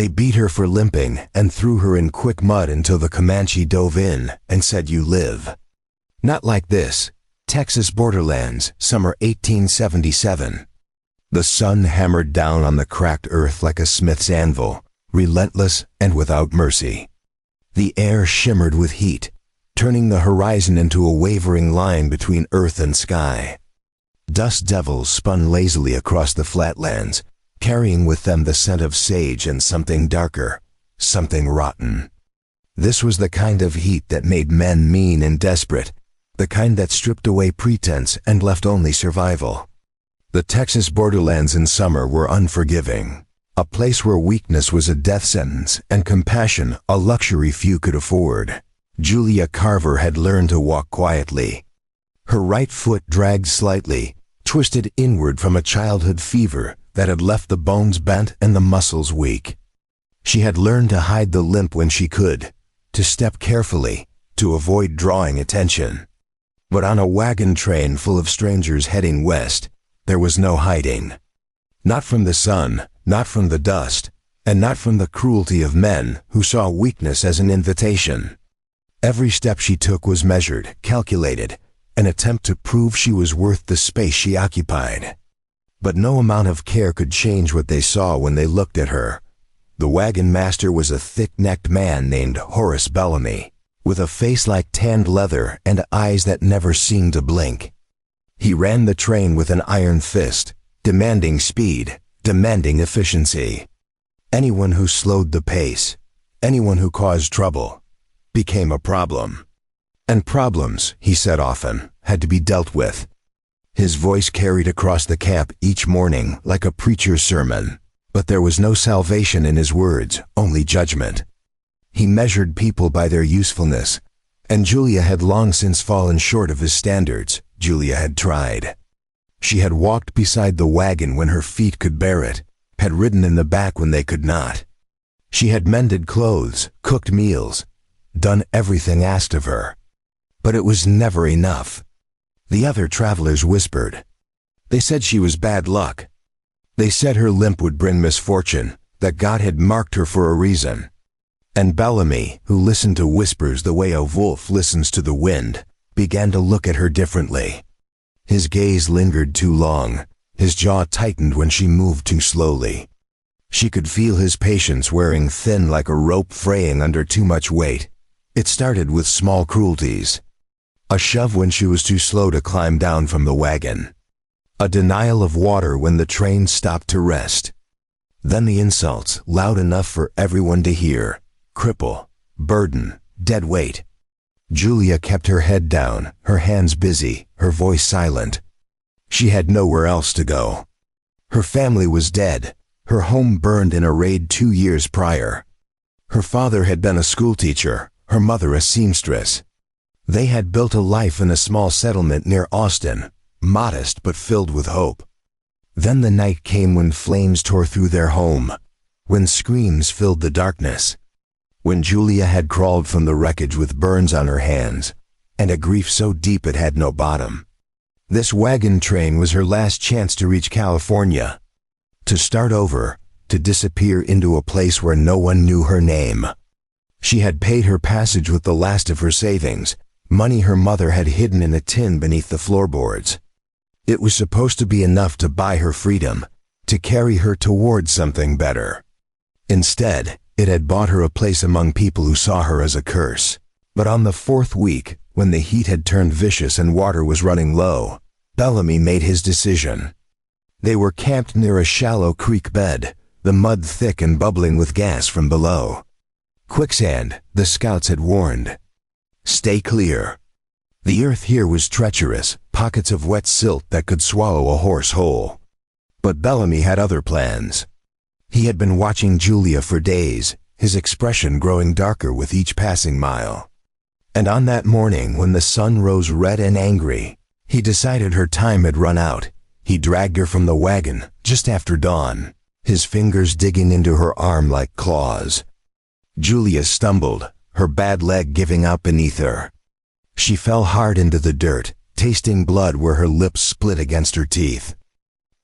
They beat her for limping and threw her in quick mud until the Comanche dove in and said, "You live." Not like this. Texas borderlands, summer 1877. The sun hammered down on the cracked earth like a smith's anvil, relentless and without mercy. The air shimmered with heat, turning the horizon into a wavering line between earth and sky. Dust devils spun lazily across the flatlands, carrying with them the scent of sage and something darker, something rotten. This was the kind of heat that made men mean and desperate, the kind that stripped away pretense and left only survival. The Texas borderlands in summer were unforgiving, a place where weakness was a death sentence and compassion a luxury few could afford. Julia Carver had learned to walk quietly. Her right foot dragged slightly, twisted inward from a childhood fever that had left the bones bent and the muscles weak. She had learned to hide the limp when she could, to step carefully, to avoid drawing attention. But on a wagon train full of strangers heading west, there was no hiding. Not from the sun, not from the dust, and not from the cruelty of men who saw weakness as an invitation. Every step she took was measured, calculated, an attempt to prove she was worth the space she occupied. But no amount of care could change what they saw when they looked at her. The wagon master was a thick-necked man named Horace Bellamy, with a face like tanned leather and eyes that never seemed to blink. He ran the train with an iron fist, demanding speed, demanding efficiency. Anyone who slowed the pace, anyone who caused trouble, became a problem. And problems, he said often, had to be dealt with. His voice carried across the camp each morning like a preacher's sermon, but there was no salvation in his words, only judgment. He measured people by their usefulness, and Julia had long since fallen short of his standards. Julia had tried. She had walked beside the wagon when her feet could bear it, had ridden in the back when they could not. She had mended clothes, cooked meals, done everything asked of her. But it was never enough. The other travelers whispered. They said she was bad luck. They said her limp would bring misfortune, that God had marked her for a reason. And Bellamy, who listened to whispers the way a wolf listens to the wind, began to look at her differently. His gaze lingered too long, his jaw tightened when she moved too slowly. She could feel his patience wearing thin like a rope fraying under too much weight. It started with small cruelties. A shove when she was too slow to climb down from the wagon. A denial of water when the train stopped to rest. Then the insults, loud enough for everyone to hear. Cripple, burden, dead weight. Julia kept her head down, her hands busy, her voice silent. She had nowhere else to go. Her family was dead, her home burned in a raid 2 years prior. Her father had been a schoolteacher, her mother a seamstress. They had built a life in a small settlement near Austin, modest but filled with hope. Then the night came when flames tore through their home, when screams filled the darkness. When Julia had crawled from the wreckage with burns on her hands, and a grief so deep it had no bottom. This wagon train was her last chance to reach California, to start over, to disappear into a place where no one knew her name. She had paid her passage with the last of her savings, money her mother had hidden in a tin beneath the floorboards. It was supposed to be enough to buy her freedom, to carry her towards something better. Instead, it had bought her a place among people who saw her as a curse. But on the 4th week, when the heat had turned vicious and water was running low, Bellamy made his decision. They were camped near a shallow creek bed, the mud thick and bubbling with gas from below. Quicksand, the scouts had warned. Stay clear. The earth here was treacherous, pockets of wet silt that could swallow a horse whole. But Bellamy had other plans. He had been watching Julia for days, his expression growing darker with each passing mile. And on that morning when the sun rose red and angry, he decided her time had run out. He dragged her from the wagon just after dawn, his fingers digging into her arm like claws. Julia stumbled, her bad leg giving out beneath her. She fell hard into the dirt, tasting blood where her lips split against her teeth.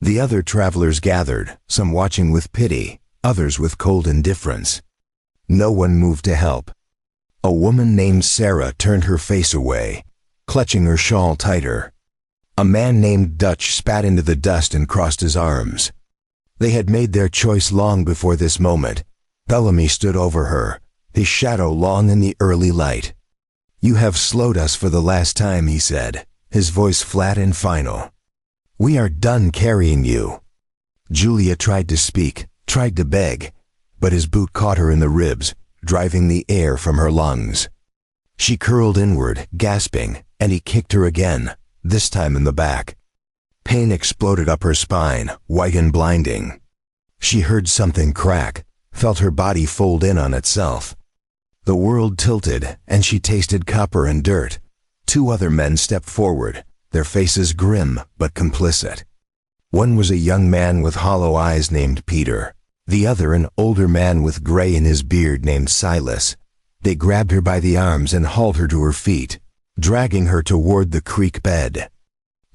The other travelers gathered, some watching with pity, others with cold indifference. No one moved to help. A woman named Sarah turned her face away, clutching her shawl tighter. A man named Dutch spat into the dust and crossed his arms. They had made their choice long before this moment. Bellamy stood over her, his shadow long in the early light. "You have slowed us for the last time," he said, his voice flat and final. "We are done carrying you." Julia tried to speak, tried to beg, but his boot caught her in the ribs, driving the air from her lungs. She curled inward, gasping, and he kicked her again, this time in the back. Pain exploded up her spine, white and blinding. She heard something crack, felt her body fold in on itself. The world tilted, and she tasted copper and dirt. Two other men stepped forward, their faces grim but complicit. One was a young man with hollow eyes named Peter. The other an older man with gray in his beard named Silas. They grabbed her by the arms and hauled her to her feet, dragging her toward the creek bed.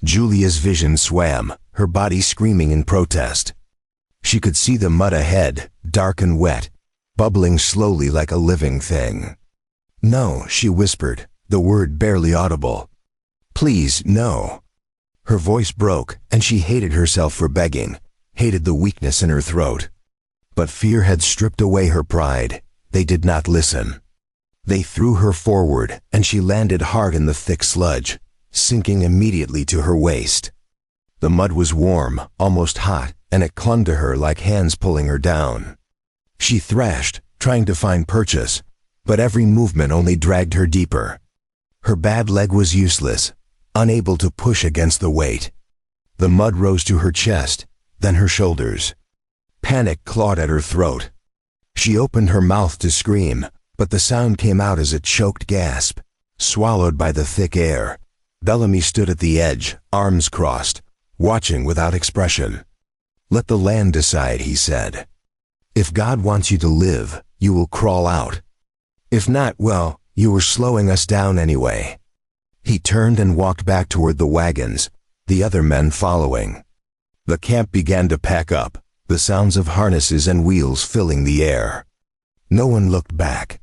Julia's vision swam, her body screaming in protest. She could see the mud ahead, dark and wet, bubbling slowly like a living thing. "No," she whispered, the word barely audible. "Please, no." Her voice broke, and she hated herself for begging, hated the weakness in her throat. But fear had stripped away her pride. They did not listen. They threw her forward, and she landed hard in the thick sludge, sinking immediately to her waist. The mud was warm, almost hot, and it clung to her like hands pulling her down. She thrashed, trying to find purchase, but every movement only dragged her deeper. Her bad leg was useless, unable to push against the weight. The mud rose to her chest, then her shoulders. Panic clawed at her throat. She opened her mouth to scream, but the sound came out as a choked gasp, swallowed by the thick air. Bellamy stood at the edge, arms crossed, watching without expression. "Let the land decide," he said. "If God wants you to live, you will crawl out. If not, well, you were slowing us down anyway." He turned and walked back toward the wagons, the other men following. The camp began to pack up, the sounds of harnesses and wheels filling the air. No one looked back.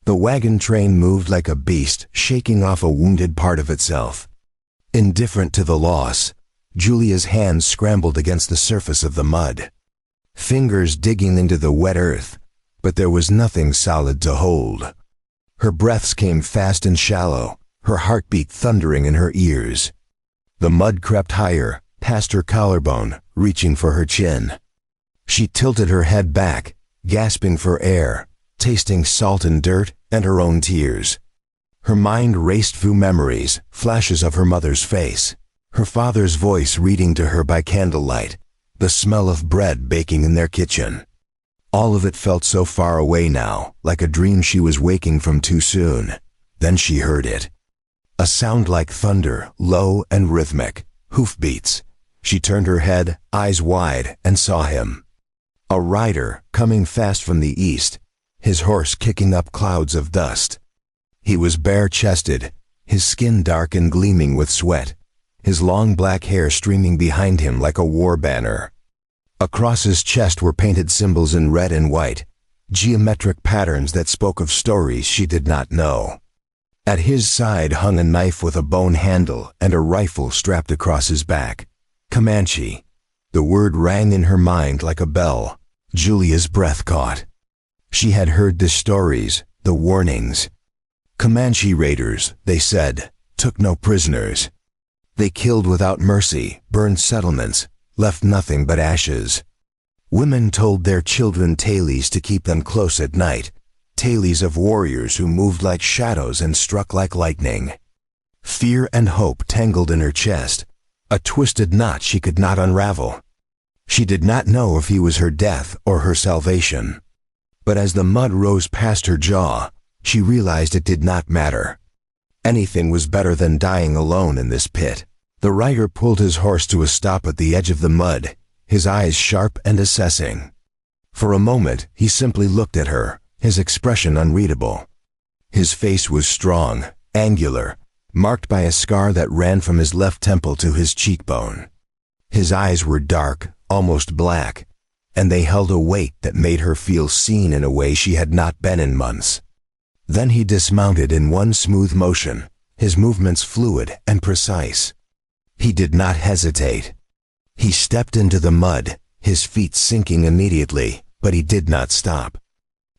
The wagon train moved like a beast, shaking off a wounded part of itself. Indifferent to the loss, Julia's hands scrambled against the surface of the mud, fingers digging into the wet earth, but there was nothing solid to hold. Her breaths came fast and shallow, her heartbeat thundering in her ears. The mud crept higher, past her collarbone, reaching for her chin. She tilted her head back, gasping for air, tasting salt and dirt and her own tears. Her mind raced through memories, flashes of her mother's face, her father's voice reading to her by candlelight, the smell of bread baking in their kitchen. All of it felt so far away now, like a dream she was waking from too soon. Then she heard it. A sound like thunder, low and rhythmic, hoofbeats. She turned her head, eyes wide, and saw him. A rider, coming fast from the east, his horse kicking up clouds of dust. He was bare-chested, his skin dark and gleaming with sweat, his long black hair streaming behind him like a war banner. Across his chest were painted symbols in red and white, geometric patterns that spoke of stories she did not know. At his side hung a knife with a bone handle and a rifle strapped across his back. Comanche. The word rang in her mind like a bell. Julia's breath caught. She had heard the stories, the warnings. Comanche raiders, they said, took no prisoners. They killed without mercy, burned settlements, left nothing but ashes. Women told their children tales to keep them close at night, tales of warriors who moved like shadows and struck like lightning. Fear and hope tangled in her chest, a twisted knot she could not unravel. She did not know if he was her death or her salvation. But as the mud rose past her jaw, she realized it did not matter. Anything was better than dying alone in this pit. The rider pulled his horse to a stop at the edge of the mud, his eyes sharp and assessing. For a moment, he simply looked at her, his expression unreadable. His face was strong, angular, marked by a scar that ran from his left temple to his cheekbone. His eyes were dark, almost black, and they held a weight that made her feel seen in a way she had not been in months. Then he dismounted in one smooth motion, his movements fluid and precise. He did not hesitate. He stepped into the mud, his feet sinking immediately, but he did not stop.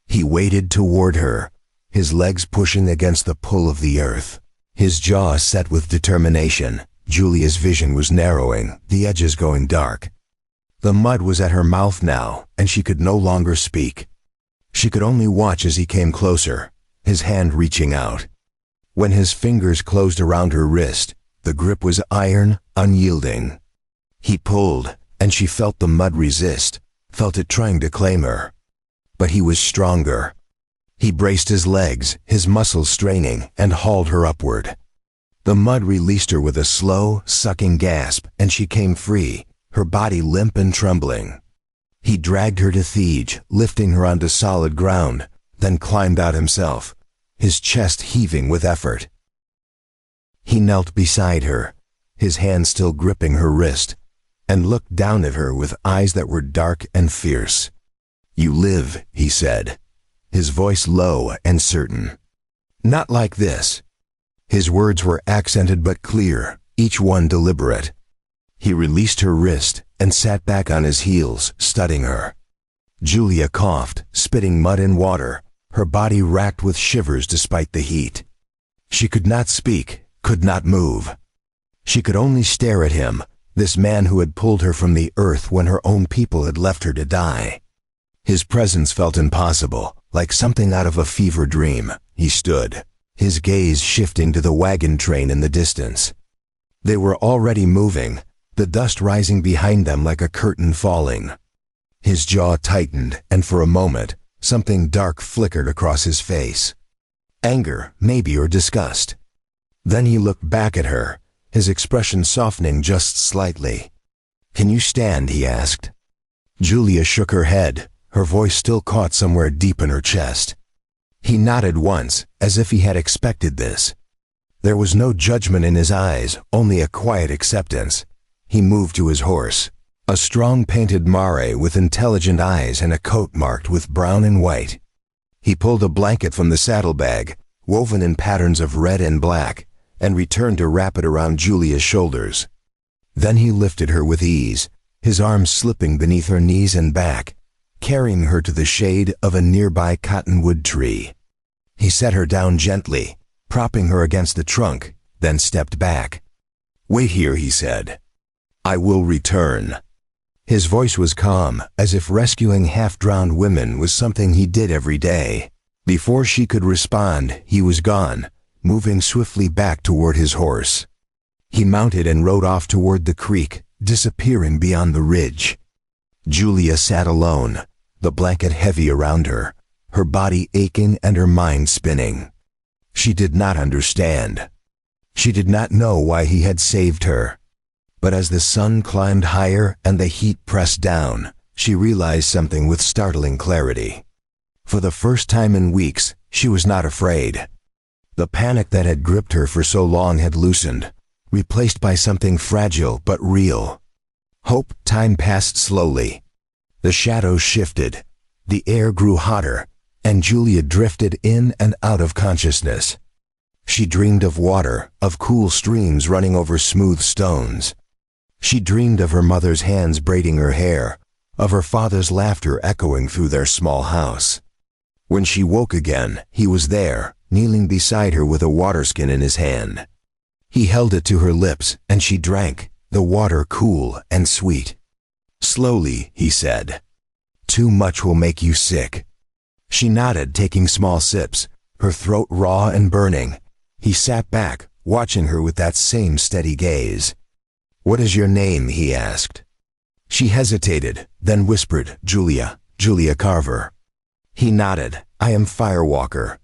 He waded toward her, his legs pushing against the pull of the earth. His jaw set with determination. Julia's vision was narrowing, the edges going dark. The mud was at her mouth now, and she could no longer speak. She could only watch as he came closer, his hand reaching out. When his fingers closed around her wrist, the grip was iron, unyielding. He pulled, and she felt the mud resist, felt it trying to claim her. But he was stronger. He braced his legs, his muscles straining, and hauled her upward. The mud released her with a slow, sucking gasp, and she came free, her body limp and trembling. He dragged her to Thege, lifting her onto solid ground, then climbed out himself, his chest heaving with effort. He knelt beside her, his hand still gripping her wrist, and looked down at her with eyes that were dark and fierce. "You live," he said, his voice low and certain. "Not like this." His words were accented but clear, each one deliberate. He released her wrist and sat back on his heels, studying her. Julia coughed, spitting mud and water, her body racked with shivers despite the heat. She could not speak, could not move. She could only stare at him, this man who had pulled her from the earth when her own people had left her to die. His presence felt impossible, like something out of a fever dream. He stood, his gaze shifting to the wagon train in the distance. They were already moving, the dust rising behind them like a curtain falling. His jaw tightened, and for a moment, something dark flickered across his face. Anger, maybe, or disgust. Then he looked back at her, his expression softening just slightly. "Can you stand?" he asked. Julia shook her head, her voice still caught somewhere deep in her chest. He nodded once, as if he had expected this. There was no judgment in his eyes, only a quiet acceptance. He moved to his horse, a strong painted mare with intelligent eyes and a coat marked with brown and white. He pulled a blanket from the saddlebag, woven in patterns of red and black, and returned to wrap it around Julia's shoulders. Then he lifted her with ease, his arms slipping beneath her knees and back, carrying her to the shade of a nearby cottonwood tree. He set her down gently, propping her against the trunk, then stepped back. "Wait here," he said. "I will return." His voice was calm, as if rescuing half-drowned women was something he did every day. Before she could respond, he was gone, moving swiftly back toward his horse. He mounted and rode off toward the creek, disappearing beyond the ridge. Julia sat alone, the blanket heavy around her, her body aching and her mind spinning. She did not understand. She did not know why he had saved her. But as the sun climbed higher and the heat pressed down, she realized something with startling clarity. For the first time in weeks, she was not afraid. The panic that had gripped her for so long had loosened, replaced by something fragile but real. Hope. Time passed slowly. The shadows shifted, the air grew hotter, and Julia drifted in and out of consciousness. She dreamed of water, of cool streams running over smooth stones. She dreamed of her mother's hands braiding her hair, of her father's laughter echoing through their small house. When she woke again, he was there, kneeling beside her with a water skin in his hand. He held it to her lips, and she drank, the water cool and sweet. "Slowly," he said. "Too much will make you sick." She nodded, taking small sips, her throat raw and burning. He sat back, watching her with that same steady gaze. "What is your name?" he asked. She hesitated, then whispered, Julia Carver." He nodded. "I am Firewalker."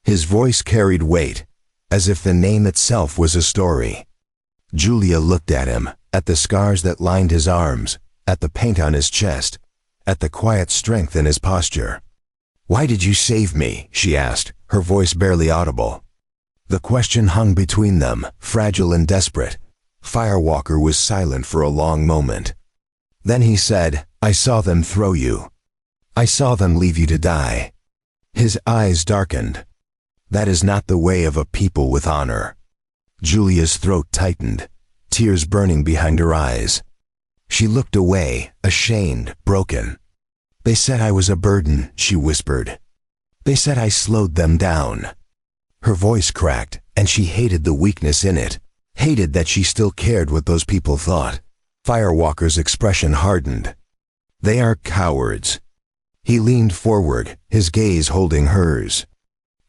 His voice carried weight, as if the name itself was a story. Julia looked at him, at the scars that lined his arms, at the paint on his chest, at the quiet strength in his posture. "Why did you save me?" she asked, her voice barely audible. The question hung between them, fragile and desperate. Firewalker was silent for a long moment. Then he said, "I saw them throw you. I saw them leave you to die." His eyes darkened. That is not the way of a people with honor. Julia's throat tightened, tears burning behind her eyes. She looked away, ashamed, broken. "They said I was a burden," she whispered. "They said I slowed them down." Her voice cracked, and she hated the weakness in it, hated that she still cared what those people thought. Firewalker's expression hardened. "They are cowards." He leaned forward, his gaze holding hers.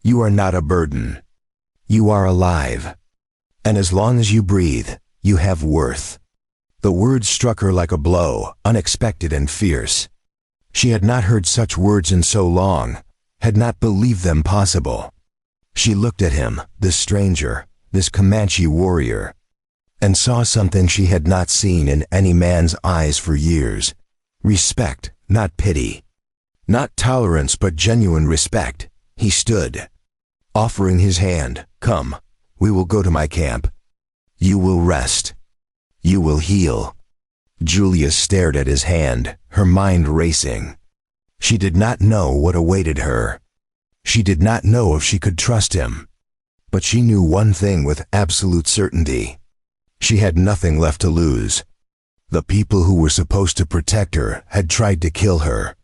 "You are not a burden. You are alive. And as long as you breathe, you have worth." The words struck her like a blow, unexpected and fierce. She had not heard such words in so long, had not believed them possible. She looked at him, this stranger, this Comanche warrior, and saw something she had not seen in any man's eyes for years. Respect, not pity. Not tolerance, but genuine respect. He stood, offering his hand. "Come, we will go to my camp. You will rest. You will heal." Julia stared at his hand, her mind racing. She did not know what awaited her. She did not know if she could trust him. But she knew one thing with absolute certainty. She had nothing left to lose. The people who were supposed to protect her had tried to kill her.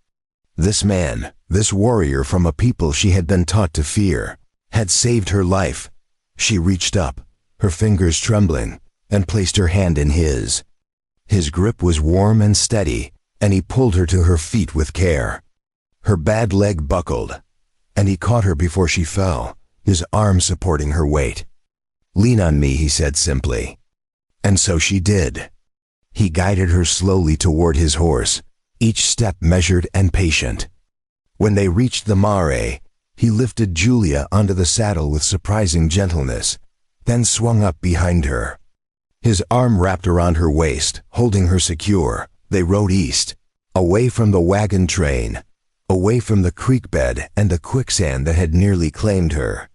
This man, this warrior from a people she had been taught to fear, had saved her life. She reached up, her fingers trembling, and placed her hand in his. His grip was warm and steady, and he pulled her to her feet with care. Her bad leg buckled, and he caught her before she fell, his arm supporting her weight. "Lean on me," he said simply. And so she did. He guided her slowly toward his horse, each step measured and patient. When they reached the mare, he lifted Julia onto the saddle with surprising gentleness, then swung up behind her. His arm wrapped around her waist, holding her secure. They rode east, away from the wagon train, away from the creek bed and the quicksand that had nearly claimed her.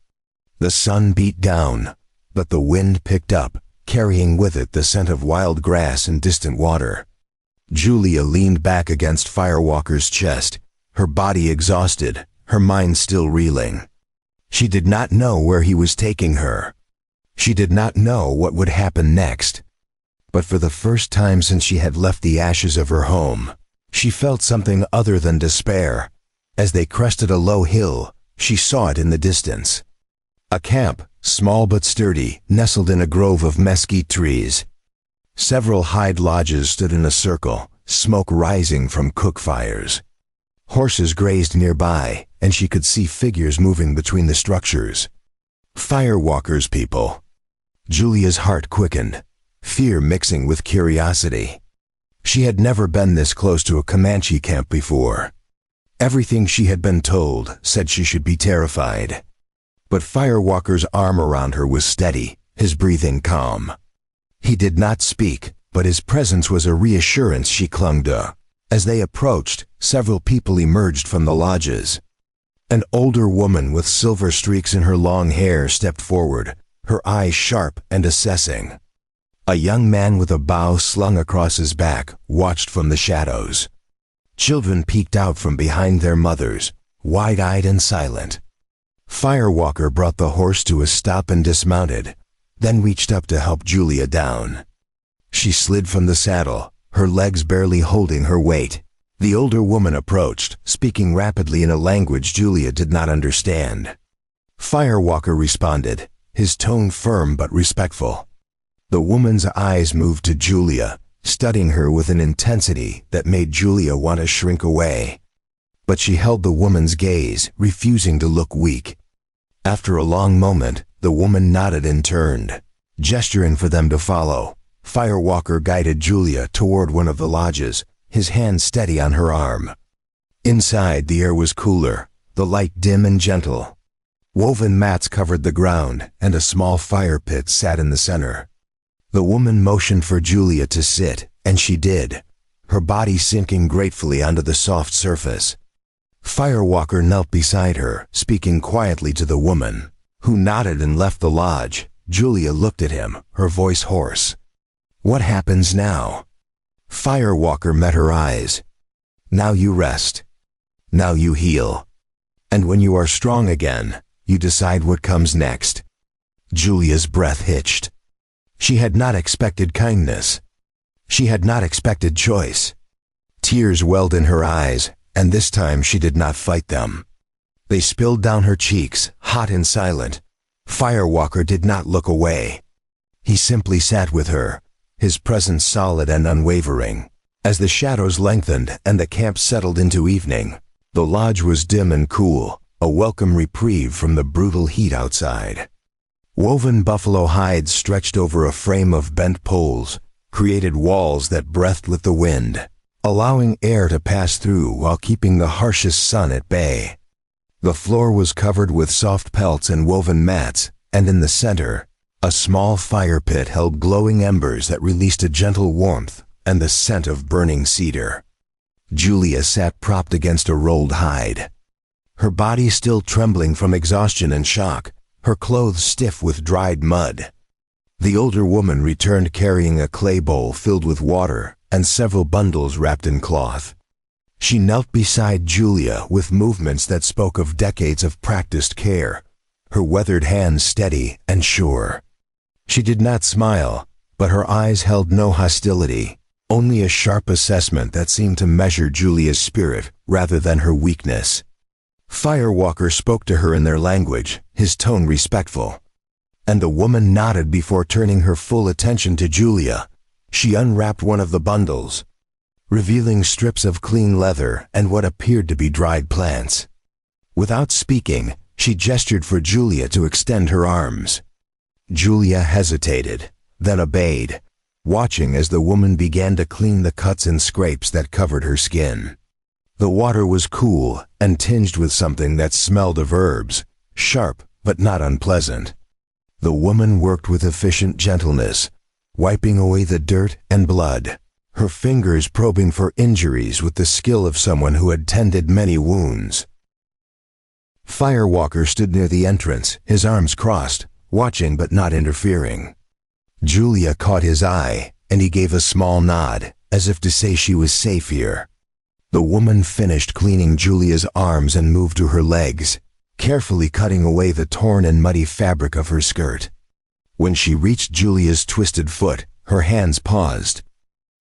The sun beat down, but the wind picked up, carrying with it the scent of wild grass and distant water. Julia leaned back against Firewalker's chest, her body exhausted, her mind still reeling. She did not know where he was taking her. She did not know what would happen next. But for the first time since she had left the ashes of her home, she felt something other than despair. As they crested a low hill, she saw it in the distance. A camp, small but sturdy, nestled in a grove of mesquite trees. Several hide lodges stood in a circle, smoke rising from cook fires. Horses grazed nearby, and she could see figures moving between the structures. Firewalker's people. Julia's heart quickened, fear mixing with curiosity. She had never been this close to a Comanche camp before. Everything she had been told said she should be terrified. But Firewalker's arm around her was steady, his breathing calm. He did not speak, but his presence was a reassurance she clung to. As they approached, several people emerged from the lodges. An older woman with silver streaks in her long hair stepped forward, her eyes sharp and assessing. A young man with a bow slung across his back watched from the shadows. Children peeked out from behind their mothers, wide-eyed and silent. Firewalker brought the horse to a stop and dismounted, then reached up to help Julia down. She slid from the saddle, her legs barely holding her weight. The older woman approached, speaking rapidly in a language Julia did not understand. Firewalker responded, his tone firm but respectful. The woman's eyes moved to Julia, studying her with an intensity that made Julia want to shrink away. But she held the woman's gaze, refusing to look weak. After a long moment, the woman nodded and turned, gesturing for them to follow. Firewalker guided Julia toward one of the lodges, his hand steady on her arm. Inside, the air was cooler, the light dim and gentle. Woven mats covered the ground, and a small fire pit sat in the center. The woman motioned for Julia to sit, and she did, her body sinking gratefully onto the soft surface. Firewalker knelt beside her, speaking quietly to the woman, who nodded and left the lodge. Julia looked at him, her voice hoarse. "What happens now?" Firewalker met her eyes. Now you rest. Now you heal. And when you are strong again, you decide what comes next. Julia's breath hitched. She had not expected kindness. She had not expected choice. Tears welled in her eyes, and this time she did not fight them. They spilled down her cheeks, hot and silent. Firewalker did not look away. He simply sat with her, his presence solid and unwavering. As the shadows lengthened and the camp settled into evening, the lodge was dim and cool, a welcome reprieve from the brutal heat outside. Woven buffalo hides stretched over a frame of bent poles, created walls that breathed with the wind, allowing air to pass through while keeping the harshest sun at bay. The floor was covered with soft pelts and woven mats, and in the center, a small fire pit held glowing embers that released a gentle warmth and the scent of burning cedar. Julia sat propped against a rolled hide, her body still trembling from exhaustion and shock, her clothes stiff with dried mud. The older woman returned carrying a clay bowl filled with water and several bundles wrapped in cloth. She knelt beside Julia with movements that spoke of decades of practiced care, her weathered hands steady and sure. She did not smile, but her eyes held no hostility, only a sharp assessment that seemed to measure Julia's spirit rather than her weakness. Firewalker spoke to her in their language, his tone respectful. And the woman nodded before turning her full attention to Julia. She unwrapped one of the bundles, revealing strips of clean leather and what appeared to be dried plants. Without speaking, she gestured for Julia to extend her arms. Julia hesitated, then obeyed, watching as the woman began to clean the cuts and scrapes that covered her skin. The water was cool and tinged with something that smelled of herbs, sharp but not unpleasant. The woman worked with efficient gentleness, wiping away the dirt and blood, her fingers probing for injuries with the skill of someone who had tended many wounds. Firewalker stood near the entrance, his arms crossed, watching but not interfering. Julia caught his eye, and he gave a small nod, as if to say she was safe here. The woman finished cleaning Julia's arms and moved to her legs, carefully cutting away the torn and muddy fabric of her skirt. When she reached Julia's twisted foot, her hands paused.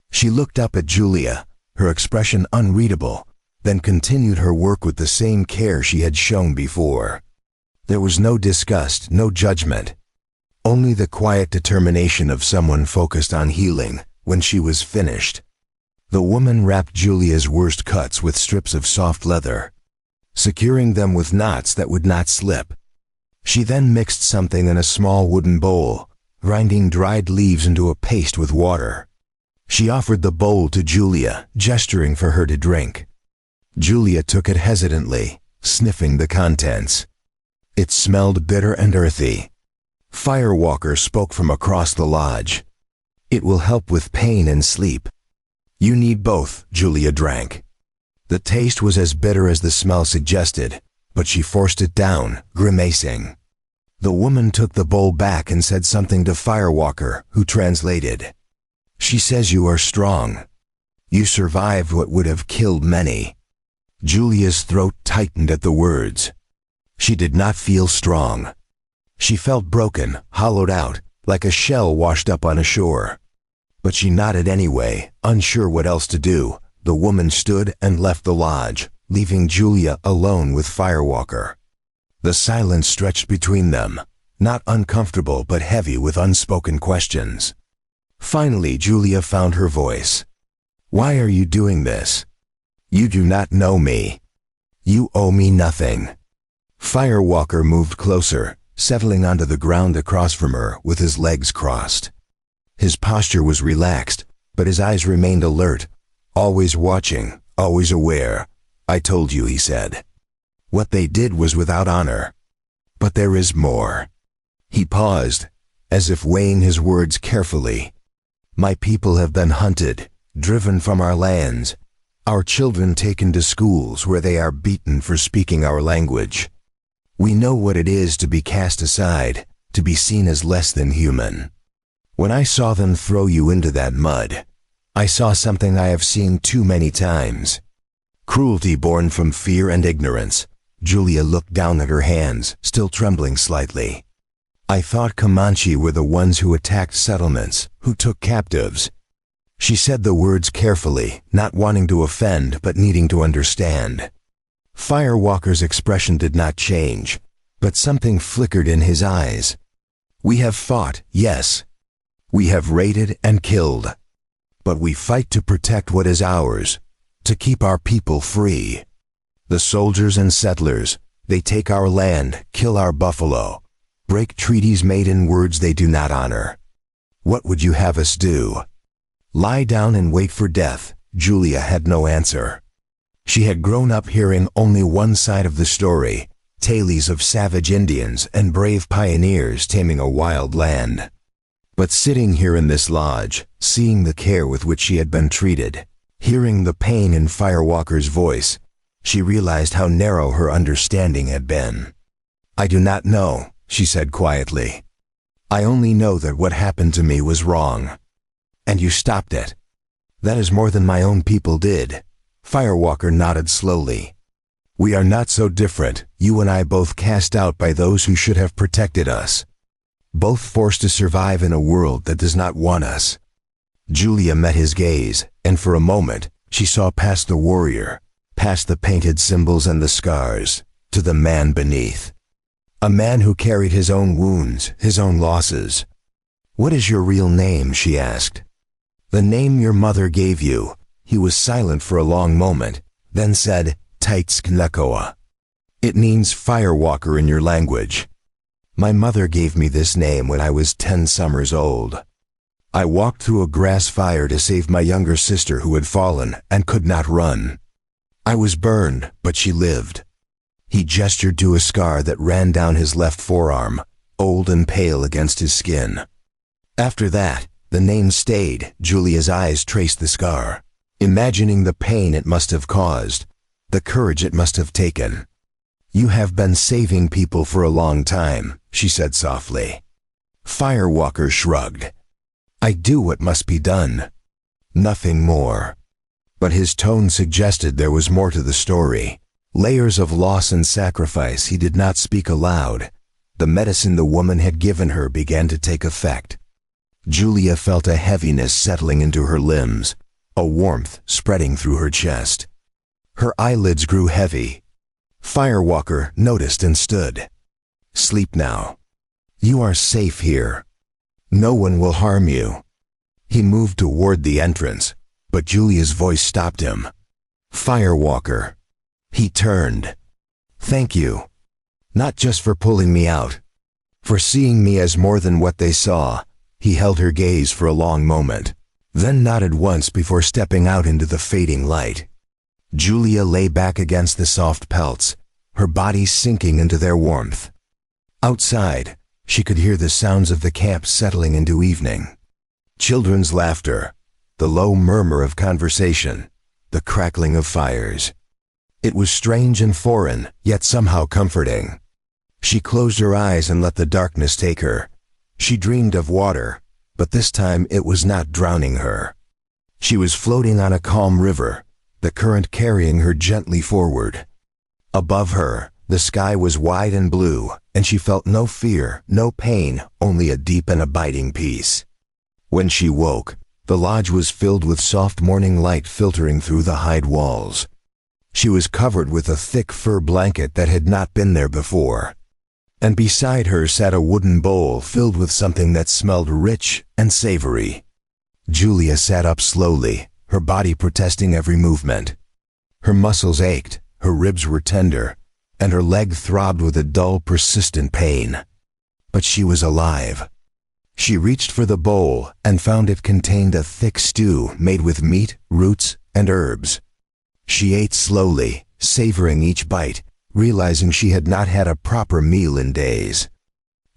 She looked up at Julia, her expression unreadable, then continued her work with the same care she had shown before. There was no disgust, no judgment, only the quiet determination of someone focused on healing. When she was finished, the woman wrapped Julia's worst cuts with strips of soft leather, securing them with knots that would not slip. She then mixed something in a small wooden bowl, grinding dried leaves into a paste with water. She offered the bowl to Julia, gesturing for her to drink. Julia took it hesitantly, sniffing the contents. It smelled bitter and earthy. Firewalker spoke from across the lodge. "It will help with pain and sleep." "You need both," Julia drank. The taste was as bitter as the smell suggested, but she forced it down, grimacing. The woman took the bowl back and said something to Firewalker, who translated. "She says you are strong. You survived what would have killed many." Julia's throat tightened at the words. She did not feel strong. She felt broken, hollowed out, like a shell washed up on a shore. But she nodded anyway, unsure what else to do. The woman stood and left the lodge, leaving Julia alone with Firewalker. The silence stretched between them, not uncomfortable but heavy with unspoken questions. Finally, Julia found her voice. "Why are you doing this? You do not know me. You owe me nothing." Firewalker moved closer, settling onto the ground across from her with his legs crossed. His posture was relaxed, but his eyes remained alert, always watching, always aware. "I told you," he said. "What they did was without honor. But there is more." He paused, as if weighing his words carefully. "My people have been hunted, driven from our lands, our children taken to schools where they are beaten for speaking our language. We know what it is to be cast aside, to be seen as less than human. When I saw them throw you into that mud, I saw something I have seen too many times. Cruelty born from fear and ignorance. Julia looked down at her hands, still trembling slightly. I thought Comanche were the ones who attacked settlements, who took captives. She said the words carefully, not wanting to offend but needing to understand. Firewalker's expression did not change, but something flickered in his eyes. We have fought, yes. We have raided and killed. But we fight to protect what is ours, to keep our people free. The soldiers and settlers, they take our land, kill our buffalo, break treaties made in words they do not honor. What would you have us do? Lie down and wait for death? Julia had no answer. She had grown up hearing only one side of the story, tales of savage Indians and brave pioneers taming a wild land. But sitting here in this lodge, seeing the care with which she had been treated, hearing the pain in Firewalker's voice, she realized how narrow her understanding had been. I do not know, she said quietly. I only know that what happened to me was wrong. And you stopped it. That is more than my own people did. Firewalker nodded slowly. We are not so different, you and I both cast out by those who should have protected us. Both forced to survive in a world that does not want us. Julia met his gaze, and for a moment, she saw past the warrior, past the painted symbols and the scars, to the man beneath. A man who carried his own wounds, his own losses. What is your real name? She asked. The name your mother gave you. He was silent for a long moment, then said, Taitsknekoa. It means firewalker in your language. My mother gave me this name when I was 10 summers old. I walked through a grass fire to save my younger sister who had fallen and could not run. I was burned, but she lived. He gestured to a scar that ran down his left forearm, old and pale against his skin. After that, the name stayed. Julia's eyes traced the scar, imagining the pain it must have caused, the courage it must have taken. You have been saving people for a long time, she said softly. Firewalker shrugged. I do what must be done. Nothing more. But his tone suggested there was more to the story. Layers of loss and sacrifice he did not speak aloud. The medicine the woman had given her began to take effect. Julia felt a heaviness settling into her limbs, a warmth spreading through her chest. Her eyelids grew heavy. Firewalker noticed and stood. Sleep now. You are safe here. No one will harm you. He moved toward the entrance, but Julia's voice stopped him. Firewalker. He turned. Thank you. Not just for pulling me out. For seeing me as more than what they saw. He held her gaze for a long moment, then nodded once before stepping out into the fading light. Julia lay back against the soft pelts, her body sinking into their warmth. Outside, she could hear the sounds of the camp settling into evening. Children's laughter, the low murmur of conversation, the crackling of fires. It was strange and foreign, yet somehow comforting. She closed her eyes and let the darkness take her. She dreamed of water, but this time it was not drowning her. She was floating on a calm river, the current carrying her gently forward. Above her, the sky was wide and blue, and she felt no fear, no pain, only a deep and abiding peace. When she woke, the lodge was filled with soft morning light filtering through the hide walls. She was covered with a thick fur blanket that had not been there before. And beside her sat a wooden bowl filled with something that smelled rich and savory. Julia sat up slowly, her body protesting every movement. Her muscles ached, her ribs were tender, and her leg throbbed with a dull, persistent pain. But she was alive. She reached for the bowl and found it contained a thick stew made with meat, roots, and herbs. She ate slowly, savoring each bite, realizing she had not had a proper meal in days.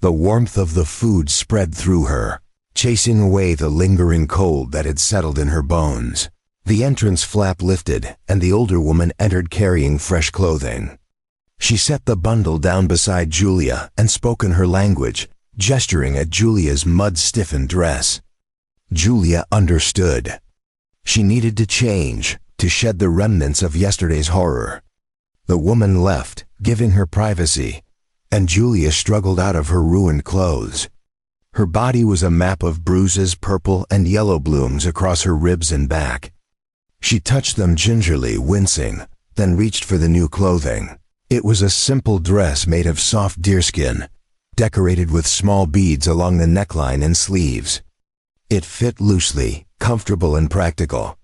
The warmth of the food spread through her, chasing away the lingering cold that had settled in her bones. The entrance flap lifted, and the older woman entered carrying fresh clothing. She set the bundle down beside Julia and spoke in her language, gesturing at Julia's mud-stiffened dress. Julia understood. She needed to change, to shed the remnants of yesterday's horror. The woman left, giving her privacy, and Julia struggled out of her ruined clothes. Her body was a map of bruises, purple and yellow blooms across her ribs and back. She touched them gingerly, wincing, then reached for the new clothing. It was a simple dress made of soft deerskin, decorated with small beads along the neckline and sleeves. It fit loosely, comfortable and practical.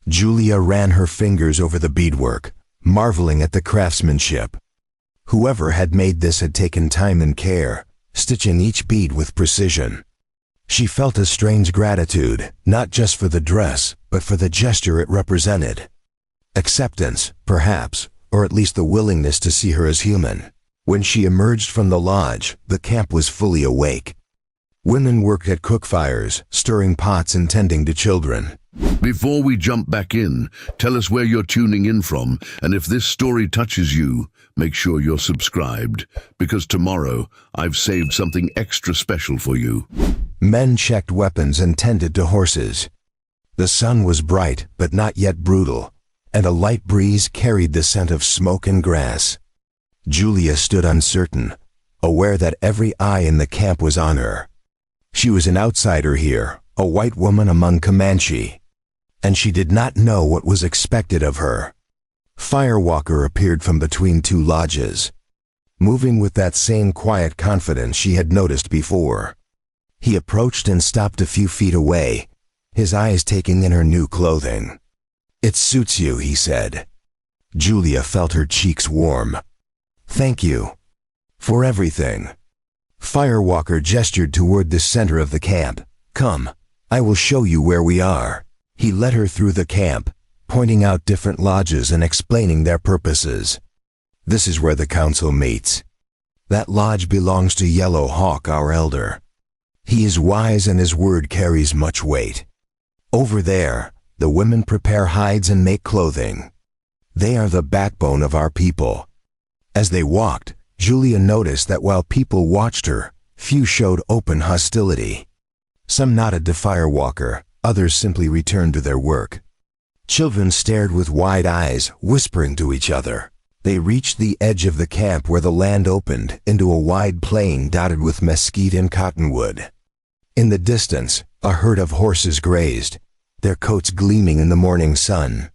Julia ran her fingers over the beadwork, marveling at the craftsmanship. Whoever had made this had taken time and care, stitching each bead with precision. She felt a strange gratitude, not just for the dress, but for the gesture it represented. Acceptance, perhaps, or at least the willingness to see her as human. When she emerged from the lodge, the camp was fully awake. Women worked at cook fires, stirring pots and tending to children. Before we jump back in, tell us where you're tuning in from, and if this story touches you, make sure you're subscribed, because tomorrow I've saved something extra special for you. Men checked weapons and tended to horses. The sun was bright but not yet brutal, and a light breeze carried the scent of smoke and grass. Julia stood uncertain, aware that every eye in the camp was on her. She was an outsider here, a white woman among Comanche, and she did not know what was expected of her. Firewalker appeared from between two lodges, moving with that same quiet confidence she had noticed before. He approached and stopped a few feet away, his eyes taking in her new clothing. "It suits you," he said. Julia felt her cheeks warm. "Thank you. For everything." Firewalker gestured toward the center of the camp. "Come, I will show you where we are." He led her through the camp, pointing out different lodges and explaining their purposes. "This is where the council meets. That lodge belongs to Yellow Hawk, our elder. He is wise and his word carries much weight. Over there, the women prepare hides and make clothing. They are the backbone of our people." As they walked, Julia noticed that while people watched her, few showed open hostility. Some nodded to Firewalker, others simply returned to their work. Children stared with wide eyes, whispering to each other. They reached the edge of the camp where the land opened into a wide plain dotted with mesquite and cottonwood. In the distance, a herd of horses grazed, their coats gleaming in the morning sun.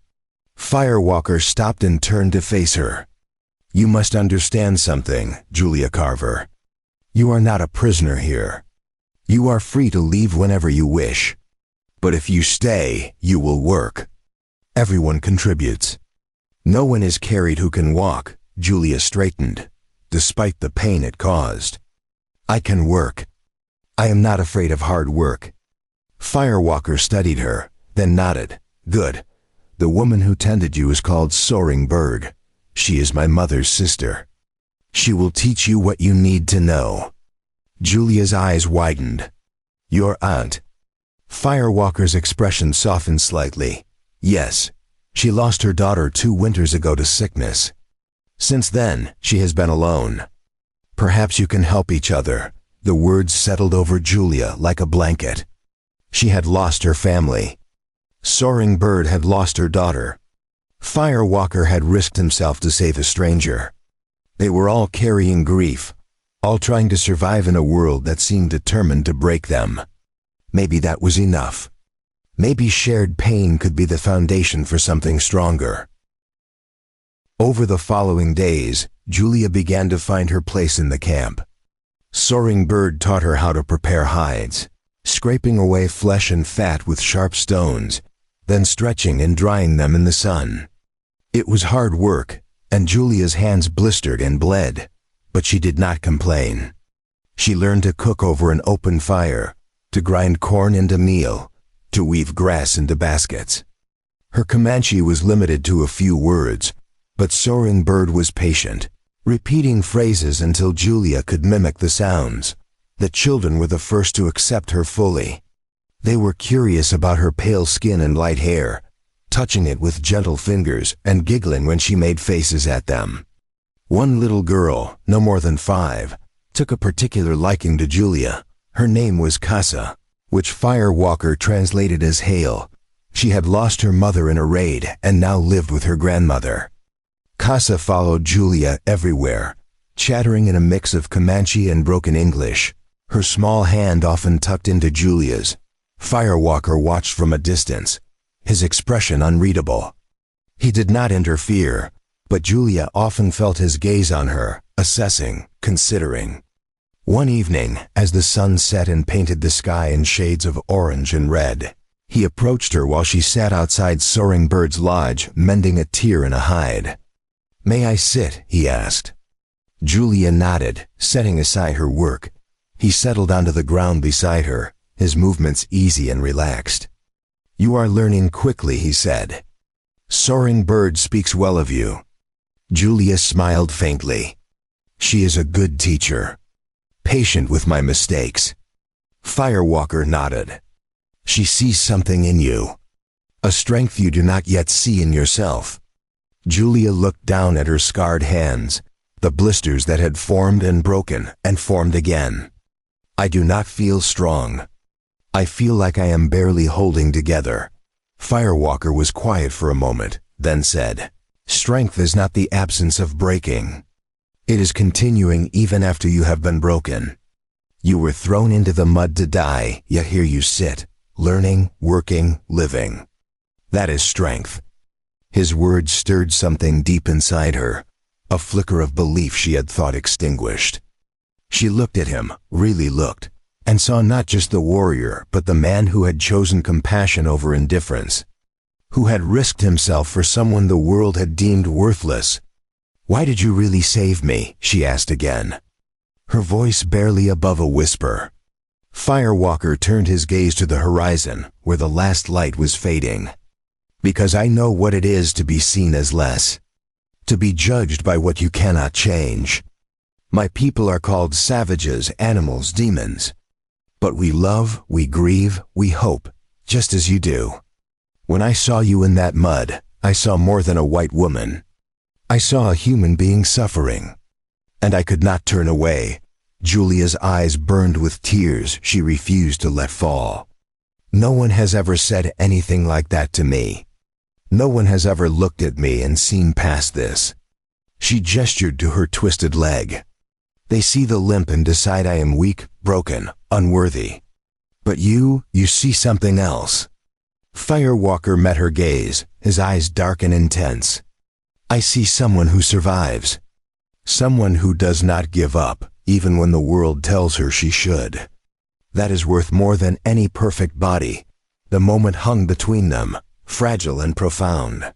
Firewalker stopped and turned to face her. "You must understand something, Julia Carver. You are not a prisoner here. You are free to leave whenever you wish. But if you stay, you will work. Everyone contributes. No one is carried who can walk." Julia straightened, despite the pain it caused. "I can work. I am not afraid of hard work." Firewalker studied her, then nodded. "Good. The woman who tended you is called Soaring Bird. She is my mother's sister. She will teach you what you need to know." Julia's eyes widened. "Your aunt?" Firewalker's expression softened slightly. "Yes. She lost her daughter 2 winters ago to sickness. Since then, she has been alone. Perhaps you can help each other." The words settled over Julia like a blanket. She had lost her family. Soaring Bird had lost her daughter. Firewalker had risked himself to save a stranger. They were all carrying grief, all trying to survive in a world that seemed determined to break them. Maybe that was enough. Maybe shared pain could be the foundation for something stronger. Over the following days, Julia began to find her place in the camp. Soaring Bird taught her how to prepare hides, scraping away flesh and fat with sharp stones, then stretching and drying them in the sun. It was hard work, and Julia's hands blistered and bled, but she did not complain. She learned to cook over an open fire, to grind corn into meal, to weave grass into baskets. Her Comanche was limited to a few words, but Soaring Bird was patient, repeating phrases until Julia could mimic the sounds. The children were the first to accept her fully. They were curious about her pale skin and light hair, touching it with gentle fingers and giggling when she made faces at them. One little girl, no more than 5, took a particular liking to Julia. Her name was Casa, which Firewalker translated as hail, She had lost her mother in a raid and now lived with her grandmother. Casa followed Julia everywhere, chattering in a mix of Comanche and broken English, her small hand often tucked into Julia's. Firewalker watched from a distance, his expression unreadable. He did not interfere, but Julia often felt his gaze on her, assessing, considering. One evening, as the sun set and painted the sky in shades of orange and red, he approached her while she sat outside Soaring Bird's lodge, mending a tear in a hide. "May I sit?" he asked. Julia nodded, setting aside her work. He settled onto the ground beside her, his movements easy and relaxed. "You are learning quickly," he said. "Soaring Bird speaks well of you." Julia smiled faintly. "She is a good teacher. Patient with my mistakes." Firewalker nodded. "She sees something in you, a strength you do not yet see in yourself." Julia looked down at her scarred hands, the blisters that had formed and broken and formed again. "I do not feel strong. I feel like I am barely holding together." Firewalker was quiet for a moment, then said, "Strength is not the absence of breaking. It is continuing even after you have been broken. You were thrown into the mud to die, yet here you sit, learning, working, living. That is strength." His words stirred something deep inside her, a flicker of belief she had thought extinguished. She looked at him, really looked, and saw not just the warrior, but the man who had chosen compassion over indifference, who had risked himself for someone the world had deemed worthless. "Why did you really save me?" she asked again, her voice barely above a whisper. Firewalker turned his gaze to the horizon, where the last light was fading. "Because I know what it is to be seen as less, to be judged by what you cannot change. My people are called savages, animals, demons. But we love, we grieve, we hope, just as you do. When I saw you in that mud, I saw more than a white woman. I saw a human being suffering. And I could not turn away." Julia's eyes burned with tears she refused to let fall. "No one has ever said anything like that to me. No one has ever looked at me and seen past this." She gestured to her twisted leg. "They see the limp and decide I am weak, broken, unworthy. But you see something else." Firewalker met her gaze, his eyes dark and intense. "I see someone who survives. Someone who does not give up, even when the world tells her she should. That is worth more than any perfect body." The moment hung between them, fragile and profound.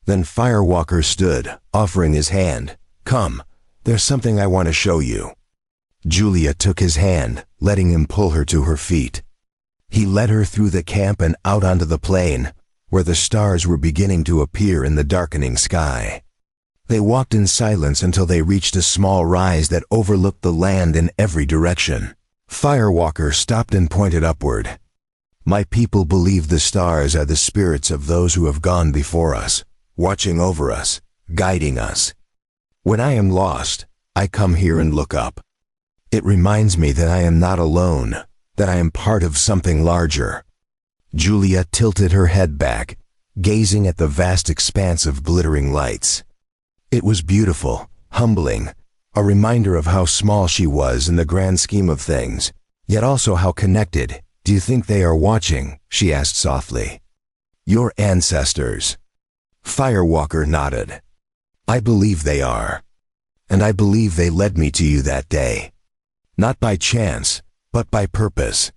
Then Firewalker stood, offering his hand. "Come, there's something I want to show you." Julia took his hand, letting him pull her to her feet. He led her through the camp and out onto the plain, where the stars were beginning to appear in the darkening sky. They walked in silence until they reached a small rise that overlooked the land in every direction. Firewalker stopped and pointed upward. "My people believe the stars are the spirits of those who have gone before us, watching over us, guiding us. When I am lost, I come here and look up. It reminds me that I am not alone, that I am part of something larger." Julia tilted her head back, gazing at the vast expanse of glittering lights. It was beautiful, humbling, a reminder of how small she was in the grand scheme of things, yet also how connected. "Do you think they are watching?" she asked softly. "Your ancestors." Firewalker nodded. "I believe they are. And I believe they led me to you that day. Not by chance, but by purpose."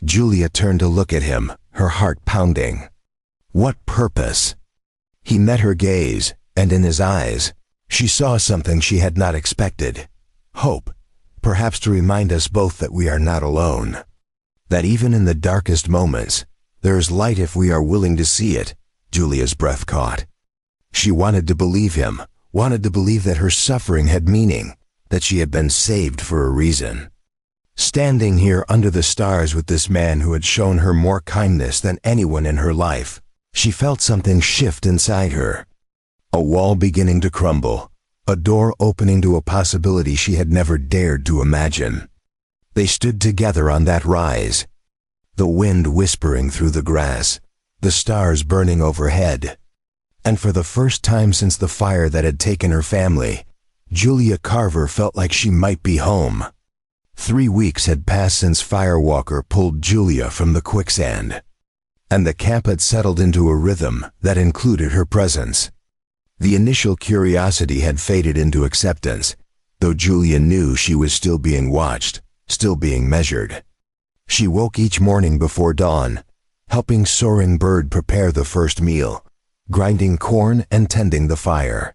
Julia turned to look at him, her heart pounding. What purpose? He met her gaze, and in his eyes, she saw something she had not expected. Hope, perhaps to remind us both that we are not alone. That even in the darkest moments, there is light if we are willing to see it. Julia's breath caught. She wanted to believe him, wanted to believe that her suffering had meaning, that she had been saved for a reason. Standing here under the stars with this man who had shown her more kindness than anyone in her life, she felt something shift inside her. A wall beginning to crumble, a door opening to a possibility she had never dared to imagine. They stood together on that rise, the wind whispering through the grass, the stars burning overhead. And for the first time since the fire that had taken her family, Julia Carver felt like she might be home. 3 weeks had passed since Firewalker pulled Julia from the quicksand, and the camp had settled into a rhythm that included her presence. The initial curiosity had faded into acceptance, though Julia knew she was still being watched, still being measured. She woke each morning before dawn, helping Soaring Bird prepare the first meal, grinding corn and tending the fire.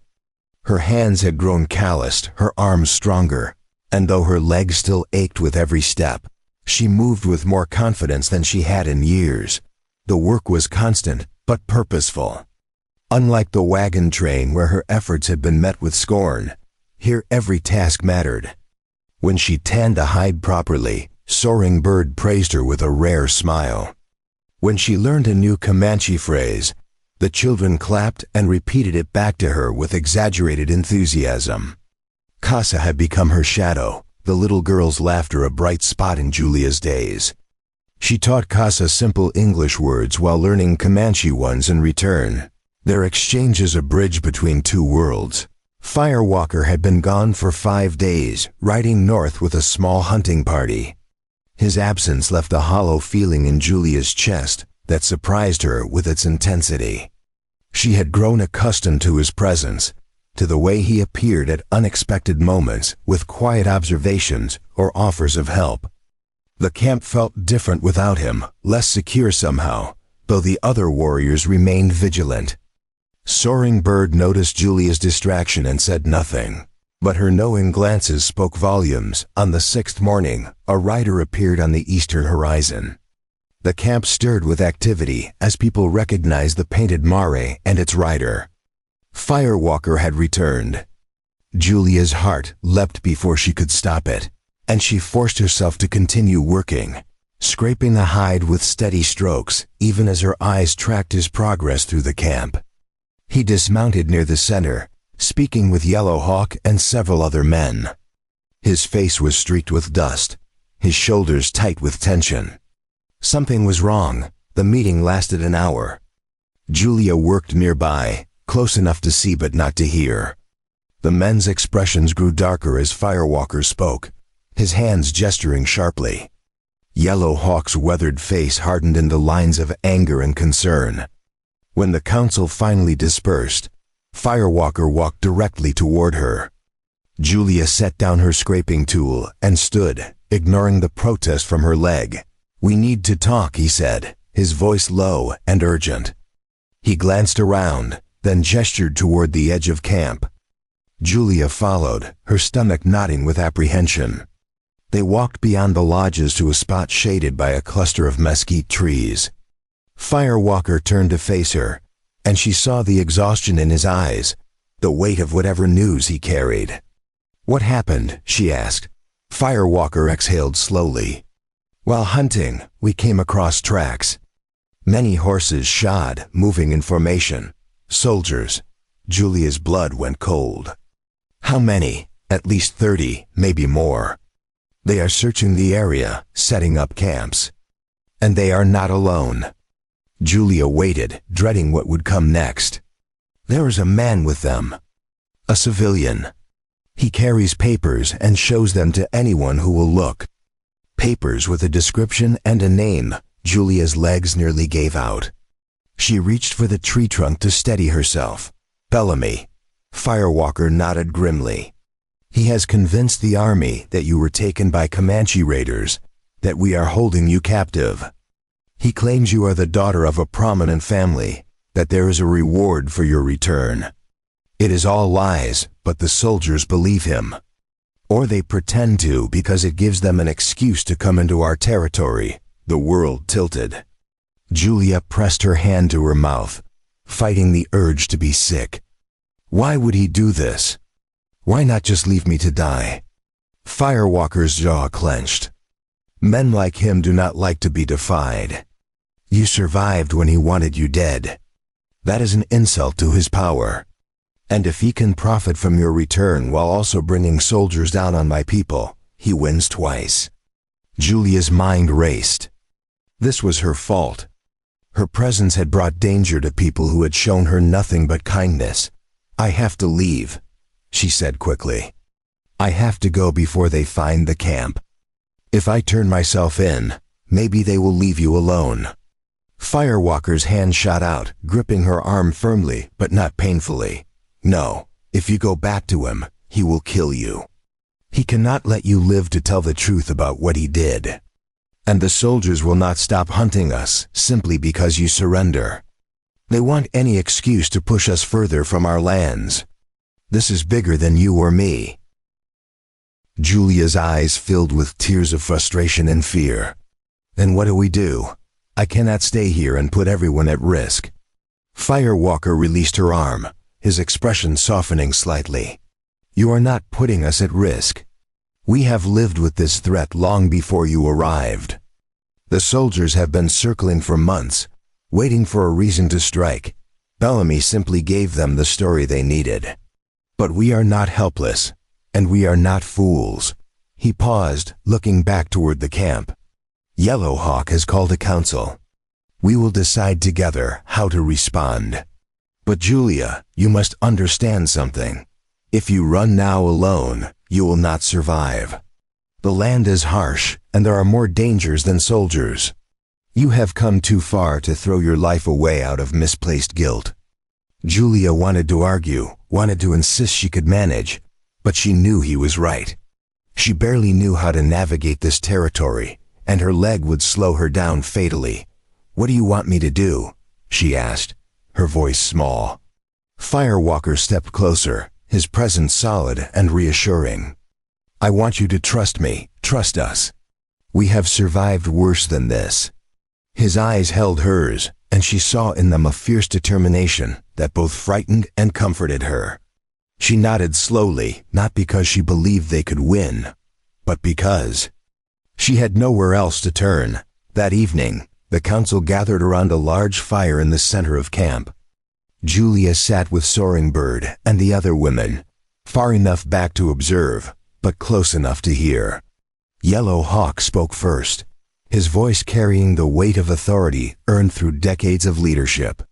Her hands had grown calloused, her arms stronger, and though her legs still ached with every step, she moved with more confidence than she had in years. The work was constant, but purposeful. Unlike the wagon train where her efforts had been met with scorn, here every task mattered. When she tanned a hide properly, Soaring Bird praised her with a rare smile. When she learned a new Comanche phrase, the children clapped and repeated it back to her with exaggerated enthusiasm. Casa had become her shadow, the little girl's laughter a bright spot in Julia's days. She taught Casa simple English words while learning Comanche ones in return. Their exchange is a bridge between two worlds. Firewalker had been gone for 5 days, riding north with a small hunting party. His absence left a hollow feeling in Julia's chest that surprised her with its intensity. She had grown accustomed to his presence, to the way he appeared at unexpected moments with quiet observations or offers of help. The camp felt different without him, less secure somehow, though the other warriors remained vigilant. Soaring Bird noticed Julia's distraction and said nothing, but her knowing glances spoke volumes. On the 6th morning, a rider appeared on the eastern horizon. The camp stirred with activity as people recognized the painted mare and its rider. Firewalker had returned. Julia's heart leapt before she could stop it, and she forced herself to continue working, scraping the hide with steady strokes, even as her eyes tracked his progress through the camp. He dismounted near the center, speaking with Yellow Hawk and several other men. His face was streaked with dust, his shoulders tight with tension. Something was wrong. The meeting lasted an hour. Julia worked nearby, close enough to see but not to hear. The men's expressions grew darker as Firewalker spoke, his hands gesturing sharply. Yellow Hawk's weathered face hardened into lines of anger and concern. When the council finally dispersed, Firewalker walked directly toward her. Julia set down her scraping tool and stood, ignoring the protest from her leg. "We need to talk," he said, his voice low and urgent. He glanced around, then gestured toward the edge of camp. Julia followed, her stomach knotting with apprehension. They walked beyond the lodges to a spot shaded by a cluster of mesquite trees. Firewalker turned to face her, and she saw the exhaustion in his eyes, the weight of whatever news he carried. "What happened?" she asked. Firewalker exhaled slowly. "While hunting, we came across tracks. Many horses shod, moving in formation. Soldiers." Julia's blood went cold. "How many?" "At least 30, maybe more. They are searching the area, setting up camps. And they are not alone." Julia waited, dreading what would come next. "There is a man with them. A civilian. He carries papers and shows them to anyone who will look." Papers with a description and a name. Julia's legs nearly gave out. She reached for the tree trunk to steady herself. "Bellamy." Firewalker nodded grimly. "He has convinced the army that you were taken by Comanche raiders, that we are holding you captive. He claims you are the daughter of a prominent family, that there is a reward for your return. It is all lies, but the soldiers believe him. Or they pretend to because it gives them an excuse to come into our territory." The world tilted. Julia pressed her hand to her mouth, fighting the urge to be sick. Why would he do this? Why not just leave me to die? Firewalker's jaw clenched. Men like him do not like to be defied. You survived when he wanted you dead. That is an insult to his power. And if he can profit from your return while also bringing soldiers down on my people, he wins twice. Julia's mind raced. This was her fault. Her presence had brought danger to people who had shown her nothing but kindness. "I have to leave," she said quickly. "I have to go before they find the camp. If I turn myself in, maybe they will leave you alone." Firewalker's hand shot out, gripping her arm firmly, but not painfully. "No, if you go back to him, he will kill you. He cannot let you live to tell the truth about what he did. And the soldiers will not stop hunting us simply because you surrender. They want any excuse to push us further from our lands. This is bigger than you or me." Julia's eyes filled with tears of frustration and fear. "Then what do we do? I cannot stay here and put everyone at risk." Firewalker released her arm, his expression softening slightly. "You are not putting us at risk. We have lived with this threat long before you arrived. The soldiers have been circling for months, waiting for a reason to strike. Bellamy simply gave them the story they needed. But we are not helpless, and we are not fools." He paused, looking back toward the camp. "Yellowhawk has called a council. We will decide together how to respond. But Julia, you must understand something. If you run now alone, you will not survive. The land is harsh, and there are more dangers than soldiers. You have come too far to throw your life away out of misplaced guilt." Julia wanted to argue, wanted to insist she could manage, but she knew he was right. She barely knew how to navigate this territory, and her leg would slow her down fatally. "What do you want me to do?" she asked, her voice small. Firewalker stepped closer, his presence solid and reassuring. "I want you to trust me, trust us. We have survived worse than this." His eyes held hers, and she saw in them a fierce determination that both frightened and comforted her. She nodded slowly, not because she believed they could win, but because she had nowhere else to turn. That evening, the council gathered around a large fire in the center of camp. Julia sat with Soaring Bird and the other women, far enough back to observe, but close enough to hear. Yellowhawk spoke first, his voice carrying the weight of authority earned through decades of leadership.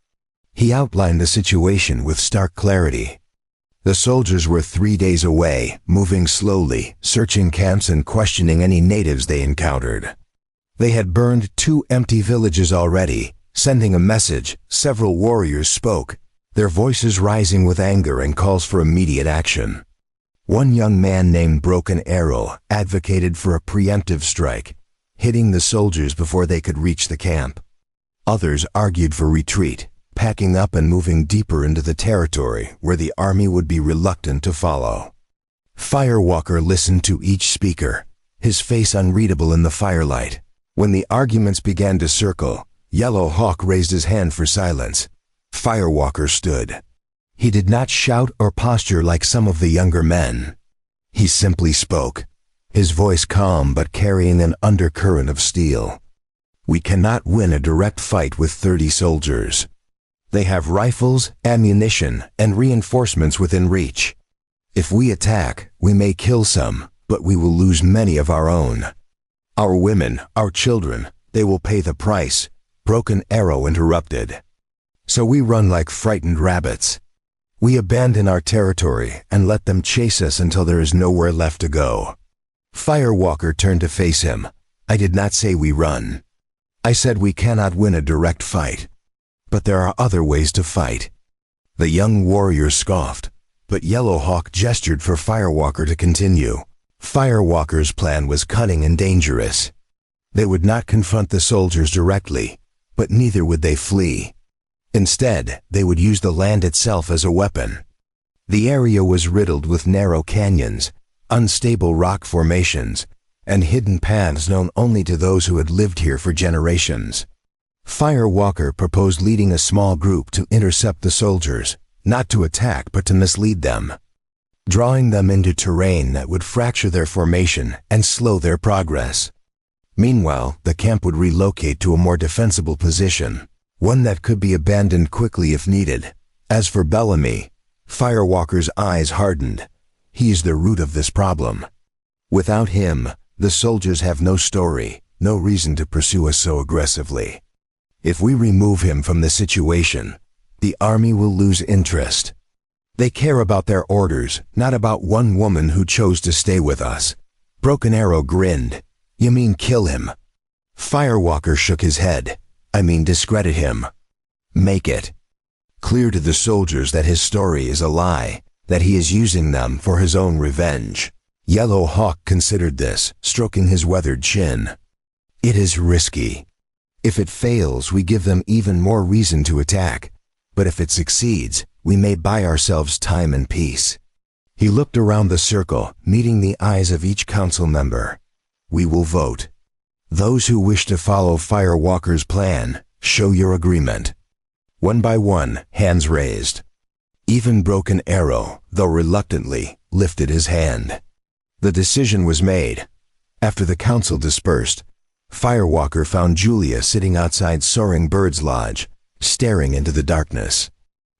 He outlined the situation with stark clarity. The soldiers were 3 days away, moving slowly, searching camps and questioning any natives they encountered. They had burned 2 empty villages already, sending a message. Several warriors spoke, their voices rising with anger and calls for immediate action. One young man named Broken Arrow advocated for a preemptive strike, hitting the soldiers before they could reach the camp. Others argued for retreat, packing up and moving deeper into the territory where the army would be reluctant to follow. Firewalker listened to each speaker, his face unreadable in the firelight. When the arguments began to circle, Yellowhawk raised his hand for silence. Firewalker stood. He did not shout or posture like some of the younger men. He simply spoke, his voice calm but carrying an undercurrent of steel. "We cannot win a direct fight with 30 soldiers. They have rifles, ammunition, and reinforcements within reach. If we attack, we may kill some, but we will lose many of our own. Our women, our children, they will pay the price." Broken Arrow interrupted. "So we run like frightened rabbits. We abandon our territory and let them chase us until there is nowhere left to go." Firewalker turned to face him. "I did not say we run. I said we cannot win a direct fight. But there are other ways to fight." The young warrior scoffed, but Yellowhawk gestured for Firewalker to continue. Firewalker's plan was cunning and dangerous. They would not confront the soldiers directly, but neither would they flee. Instead, they would use the land itself as a weapon. The area was riddled with narrow canyons, unstable rock formations, and hidden paths known only to those who had lived here for generations. Firewalker proposed leading a small group to intercept the soldiers, not to attack but to mislead them, drawing them into terrain that would fracture their formation and slow their progress. Meanwhile, the camp would relocate to a more defensible position, one that could be abandoned quickly if needed. As for Bellamy, Firewalker's eyes hardened. He is the root of this problem. Without him, the soldiers have no story, no reason to pursue us so aggressively. If we remove him from the situation, the army will lose interest. They care about their orders, not about one woman who chose to stay with us." Broken Arrow grinned. "You mean kill him?" Firewalker shook his head. "I mean discredit him. Make it clear to the soldiers that his story is a lie, that he is using them for his own revenge." Yellow Hawk considered this, stroking his weathered chin. "It is risky. If it fails, we give them even more reason to attack. But if it succeeds, we may buy ourselves time and peace." He looked around the circle, meeting the eyes of each council member. "We will vote. Those who wish to follow Firewalker's plan, show your agreement." One by one, hands raised. Even Broken Arrow, though reluctantly, lifted his hand. The decision was made. After the council dispersed, Firewalker found Julia sitting outside Soaring Bird's lodge, staring into the darkness.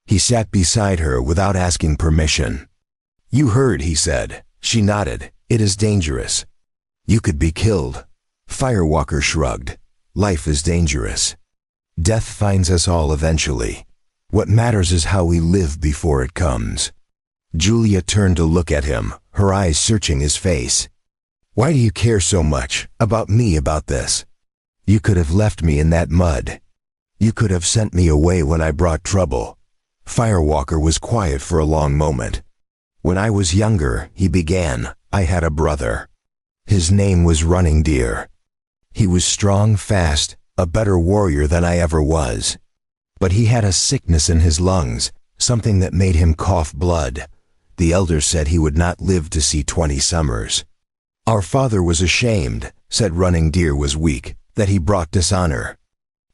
He sat beside her without asking permission. "You heard," he said. She nodded. "It is dangerous. You could be killed." Firewalker shrugged. "Life is dangerous. Death finds us all eventually. What matters is how we live before it comes." Julia turned to look at him, her eyes searching his face. "Why do you care so much about me about this? You could have left me in that mud. You could have sent me away when I brought trouble." Firewalker was quiet for a long moment. "When I was younger," he began, "I had a brother. His name was Running Deer. He was strong, fast, a better warrior than I ever was. But he had a sickness in his lungs, something that made him cough blood. The elders said he would not live to see 20 summers. Our father was ashamed, said Running Deer was weak, that he brought dishonor.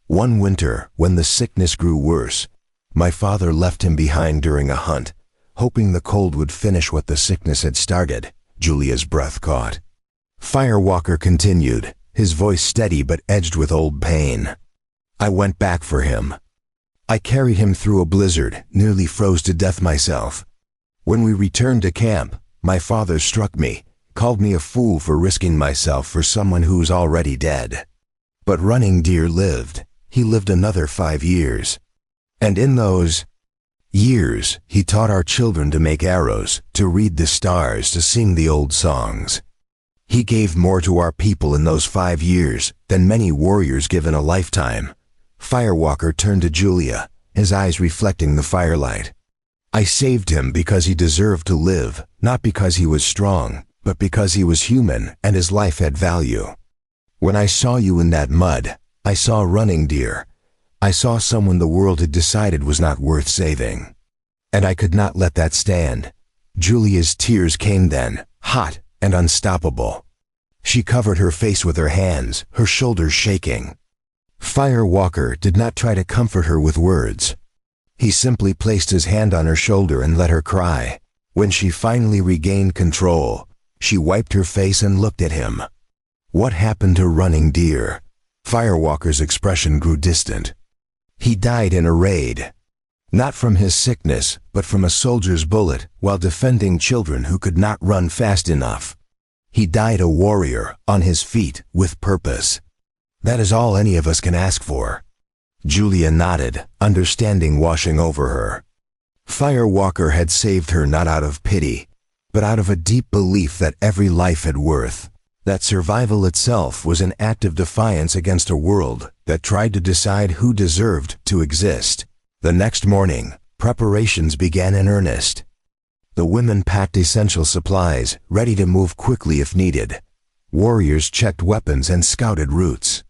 One winter, when the sickness grew worse, my father left him behind during a hunt, hoping the cold would finish what the sickness had started." Julia's breath caught. Firewalker continued, his voice steady but edged with old pain. "I went back for him. I carried him through a blizzard, nearly froze to death myself. When we returned to camp, my father struck me, called me a fool for risking myself for someone who's already dead. But Running Deer lived. He lived another 5 years. And in those years, he taught our children to make arrows, to read the stars, to sing the old songs. He gave more to our people in those 5 years than many warriors give in a lifetime." Firewalker turned to Julia, his eyes reflecting the firelight. "I saved him because he deserved to live, not because he was strong, but because he was human and his life had value. When I saw you in that mud, I saw Running Deer. I saw someone the world had decided was not worth saving. And I could not let that stand." Julia's tears came then, hot and unstoppable. She covered her face with her hands, her shoulders shaking. Firewalker did not try to comfort her with words. He simply placed his hand on her shoulder and let her cry. When she finally regained control, she wiped her face and looked at him. "What happened to Running Deer?" Firewalker's expression grew distant. "He died in a raid. Not from his sickness, but from a soldier's bullet while defending children who could not run fast enough. He died a warrior, on his feet, with purpose. That is all any of us can ask for." Julia nodded, understanding washing over her. Firewalker had saved her not out of pity, but out of a deep belief that every life had worth, that survival itself was an act of defiance against a world that tried to decide who deserved to exist. The next morning, preparations began in earnest. The women packed essential supplies, ready to move quickly if needed. Warriors checked weapons and scouted routes.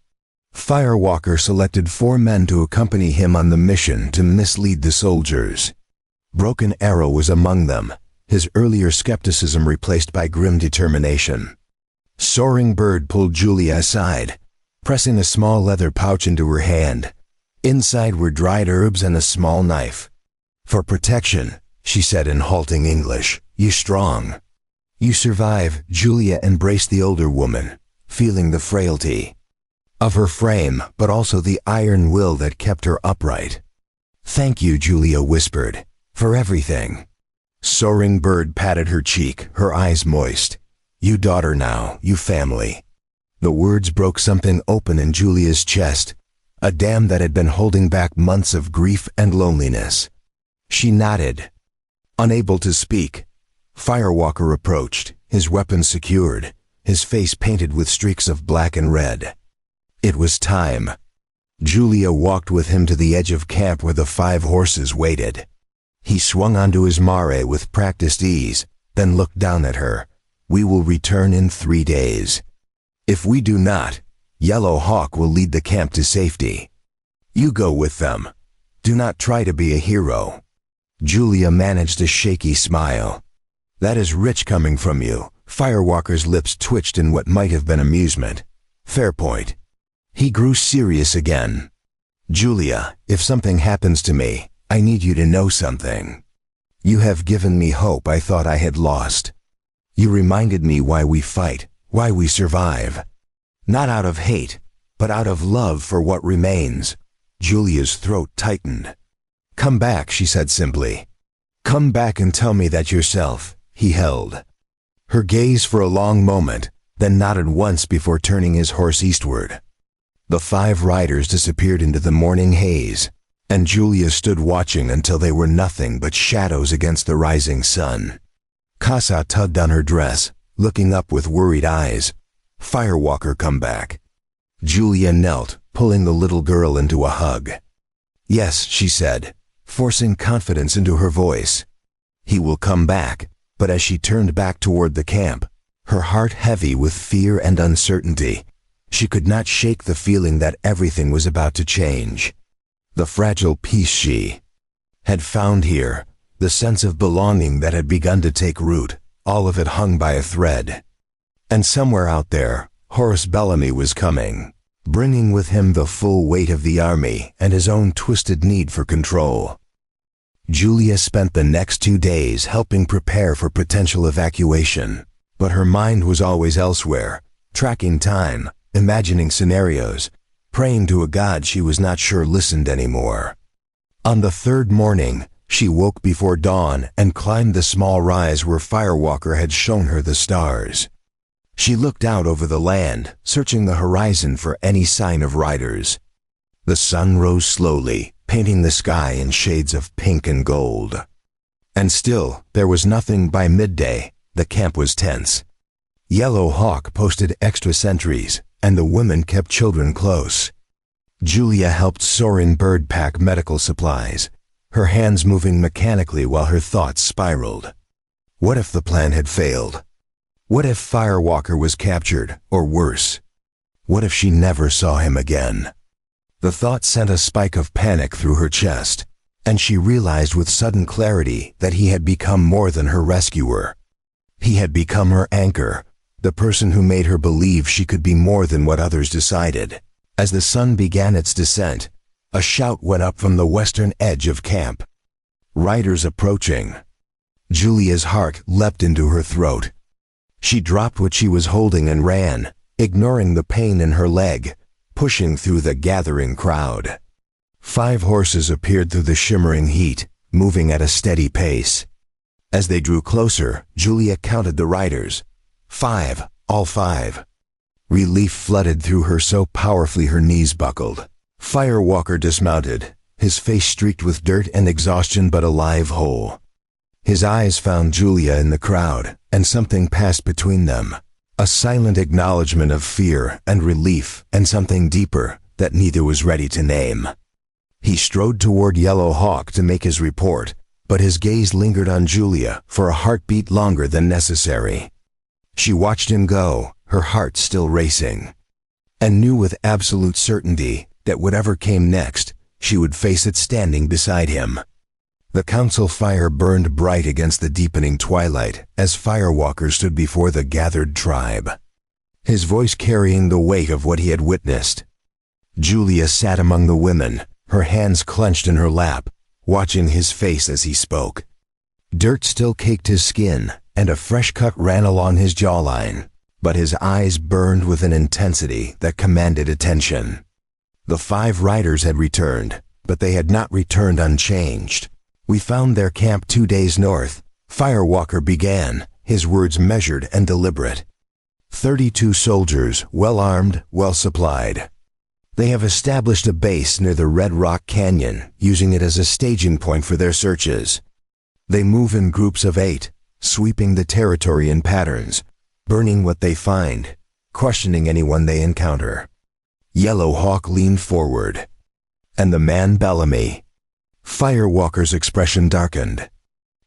Firewalker selected 4 men to accompany him on the mission to mislead the soldiers. Broken Arrow was among them, his earlier skepticism replaced by grim determination. Soaring Bird pulled Julia aside, pressing a small leather pouch into her hand. Inside were dried herbs and a small knife. "For protection," she said in halting English. "You strong. You survive." Julia embraced the older woman, feeling the frailty of her frame, but also the iron will that kept her upright. "Thank you," Julia whispered, "for everything." Soaring Bird patted her cheek, her eyes moist. "You daughter now, you family." The words broke something open in Julia's chest. a dam that had been holding back months of grief and loneliness. She nodded. Unable to speak, Firewalker approached, his weapon secured, his face painted with streaks of black and red. It was time. Julia walked with him to the edge of camp where the 5 horses waited. He swung onto his mare with practiced ease, then looked down at her. "We will return in 3 days. If we do not, Yellow Hawk will lead the camp to safety. You go with them. Do not try to be a hero." Julia managed a shaky smile. "That is rich coming from you." Firewalker's lips twitched in what might have been amusement. "Fair point." He grew serious again. "Julia, if something happens to me, I need you to know something. You have given me hope I thought I had lost. You reminded me why we fight, why we survive. Not out of hate, but out of love for what remains." Julia's throat tightened. "Come back," she said simply. "Come back and tell me that yourself." He held her gaze for a long moment, then nodded once before turning his horse eastward. The 5 riders disappeared into the morning haze, and Julia stood watching until they were nothing but shadows against the rising sun. Casa tugged on her dress, looking up with worried eyes. "Firewalker, come back." Julia knelt, pulling the little girl into a hug. "Yes," she said, forcing confidence into her voice. "He will come back." But as she turned back toward the camp, her heart heavy with fear and uncertainty, she could not shake the feeling that everything was about to change. The fragile peace she had found here, the sense of belonging that had begun to take root, all of it hung by a thread. And somewhere out there, Horace Bellamy was coming, bringing with him the full weight of the army and his own twisted need for control. Julia spent the next 2 days helping prepare for potential evacuation, but her mind was always elsewhere, tracking time, imagining scenarios, praying to a God she was not sure listened anymore. On the 3rd morning, she woke before dawn and climbed the small rise where Firewalker had shown her the stars. She looked out over the land, searching the horizon for any sign of riders. The sun rose slowly, painting the sky in shades of pink and gold. And still, there was nothing by midday. The camp was tense. Yellow Hawk posted extra sentries, and the women kept children close. Julia helped Soren Bird pack medical supplies, her hands moving mechanically while her thoughts spiraled. What if the plan had failed? What if Firewalker was captured, or worse? What if she never saw him again? The thought sent a spike of panic through her chest, and she realized with sudden clarity that he had become more than her rescuer. He had become her anchor, the person who made her believe she could be more than what others decided. As the sun began its descent, a shout went up from the western edge of camp. "Riders approaching." Julia's heart leapt into her throat. She dropped what she was holding and ran, ignoring the pain in her leg, pushing through the gathering crowd. 5 horses appeared through the shimmering heat, moving at a steady pace. As they drew closer, Julia counted the riders. 5, all 5. Relief flooded through her so powerfully her knees buckled. Firewalker dismounted, his face streaked with dirt and exhaustion but alive whole. His eyes found Julia in the crowd, and something passed between them. A silent acknowledgement of fear and relief and something deeper that neither was ready to name. He strode toward Yellow Hawk to make his report, but his gaze lingered on Julia for a heartbeat longer than necessary. She watched him go, her heart still racing, and knew with absolute certainty that whatever came next, she would face it standing beside him. The council fire burned bright against the deepening twilight as Firewalker stood before the gathered tribe, his voice carrying the weight of what he had witnessed. Julia sat among the women, her hands clenched in her lap, watching his face as he spoke. Dirt still caked his skin, and a fresh cut ran along his jawline, but his eyes burned with an intensity that commanded attention. The 5 riders had returned, but they had not returned unchanged. "We found their camp 2 days north," Firewalker began, his words measured and deliberate. 32 soldiers, well armed, well supplied. They have established a base near the Red Rock Canyon, using it as a staging point for their searches. They move in groups of 8, sweeping the territory in patterns, burning what they find, questioning anyone they encounter. Yellow Hawk leaned forward. And the man Bellamy. Firewalker's expression darkened.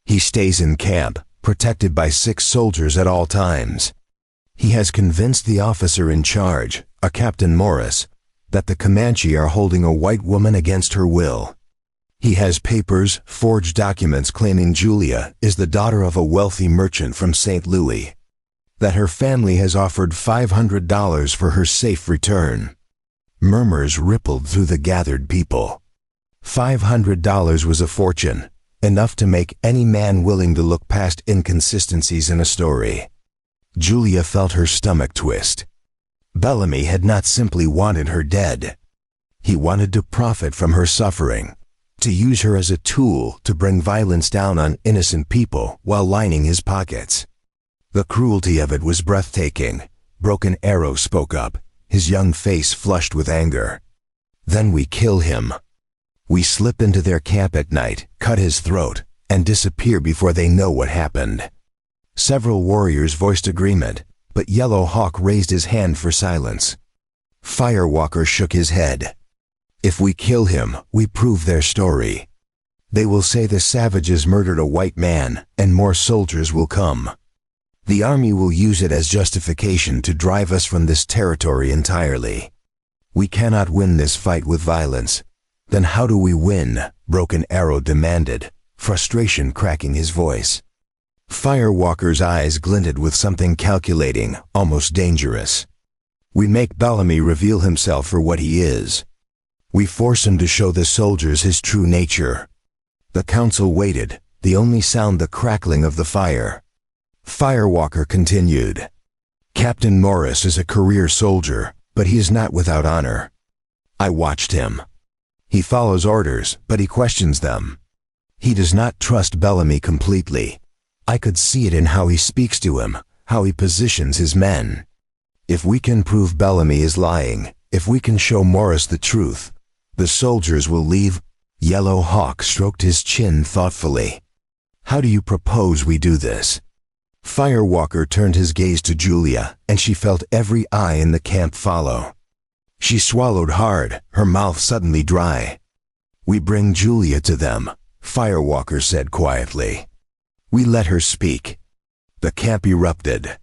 He stays in camp, protected by 6 soldiers at all times. He has convinced the officer in charge, a Captain Morris, that the Comanche are holding a white woman against her will. He has papers, forged documents claiming Julia is the daughter of a wealthy merchant from St. Louis, that her family has offered $500 for her safe return. Murmurs rippled through the gathered people. $500 was a fortune, enough to make any man willing to look past inconsistencies in a story. Julia felt her stomach twist. Bellamy had not simply wanted her dead. He wanted to profit from her suffering, to use her as a tool to bring violence down on innocent people while lining his pockets. The cruelty of it was breathtaking. Broken Arrow spoke up, his young face flushed with anger. Then we kill him. We slip into their camp at night, cut his throat, and disappear before they know what happened. Several warriors voiced agreement, but Yellow Hawk raised his hand for silence. Firewalker shook his head. If we kill him, we prove their story. They will say the savages murdered a white man, and more soldiers will come. The army will use it as justification to drive us from this territory entirely. We cannot win this fight with violence. Then how do we win? Broken Arrow demanded, frustration cracking his voice. Firewalker's eyes glinted with something calculating, almost dangerous. We make Bellamy reveal himself for what he is. We force him to show the soldiers his true nature. The council waited, the only sound the crackling of the fire. Firewalker continued. Captain Morris is a career soldier, but he is not without honor. I watched him. He follows orders, but he questions them. He does not trust Bellamy completely. I could see it in how he speaks to him, how he positions his men. If we can prove Bellamy is lying, if we can show Morris the truth, the soldiers will leave. Yellow Hawk stroked his chin thoughtfully. How do you propose we do this? Firewalker turned his gaze to Julia, and she felt every eye in the camp follow. She swallowed hard, her mouth suddenly dry. We bring Julia to them, Firewalker said quietly. We let her speak. The camp erupted.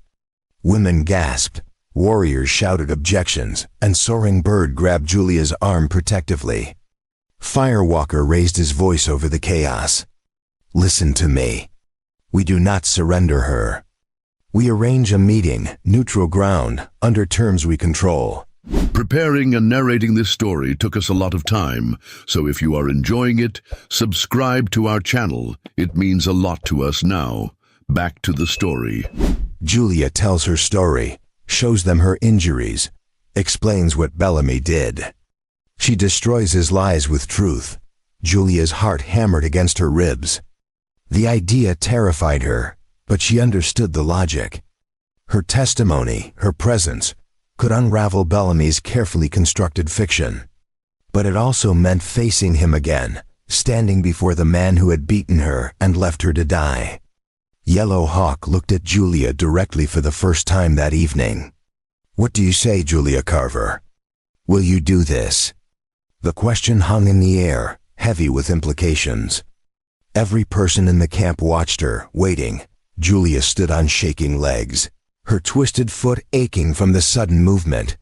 Women gasped, warriors shouted objections, and Soaring Bird grabbed Julia's arm protectively. Firewalker raised his voice over the chaos. Listen to me. We do not surrender her. We arrange a meeting, neutral ground, under terms we control. Preparing and narrating this story took us a lot of time, so if you are enjoying it, subscribe to our channel. It means a lot to us now. Back to the story. Julia tells her story, shows them her injuries, explains what Bellamy did. She destroys his lies with truth. Julia's heart hammered against her ribs. The idea terrified her, but she understood the logic. Her testimony, her presence, could unravel Bellamy's carefully constructed fiction. But it also meant facing him again, standing before the man who had beaten her and left her to die. Yellow Hawk looked at Julia directly for the first time that evening. What do you say, Julia Carver? Will you do this? The question hung in the air, heavy with implications. Every person in the camp watched her, waiting. Julia stood on shaking legs, her twisted foot aching from the sudden movement.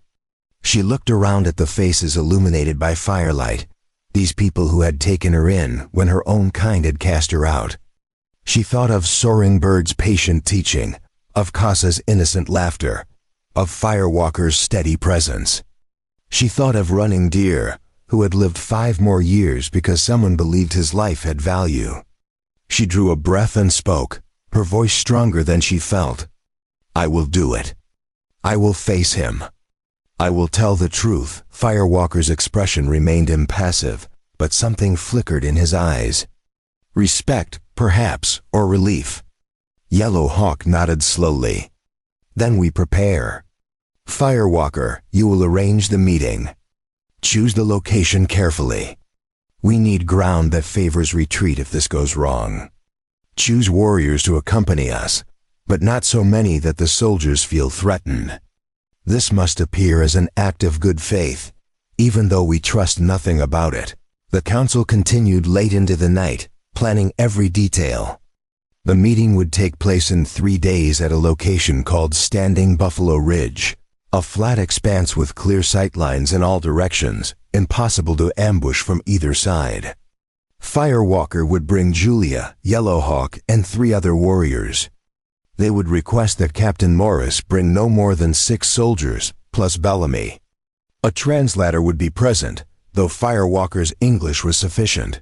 She looked around at the faces illuminated by firelight, these people who had taken her in when her own kind had cast her out. She thought of Soaring Bird's patient teaching, of Casa's innocent laughter, of Firewalker's steady presence. She thought of Running Deer, who had lived 5 more years because someone believed his life had value. She drew a breath and spoke, her voice stronger than she felt. I will do it. I will face him. I will tell the truth. Firewalker's expression remained impassive, but something flickered in his eyes. Respect, perhaps, or relief. Yellow Hawk nodded slowly. Then we prepare. Firewalker, you will arrange the meeting. Choose the location carefully. We need ground that favors retreat if this goes wrong. Choose warriors to accompany us, but not so many that the soldiers feel threatened. This must appear as an act of good faith, even though we trust nothing about it. The council continued late into the night, planning every detail. The meeting would take place in 3 days at a location called Standing Buffalo Ridge, a flat expanse with clear sightlines in all directions, impossible to ambush from either side. Firewalker would bring Julia, Yellowhawk, and 3 other warriors. They would request that Captain Morris bring no more than 6 soldiers, plus Bellamy. A translator would be present, though Firewalker's English was sufficient.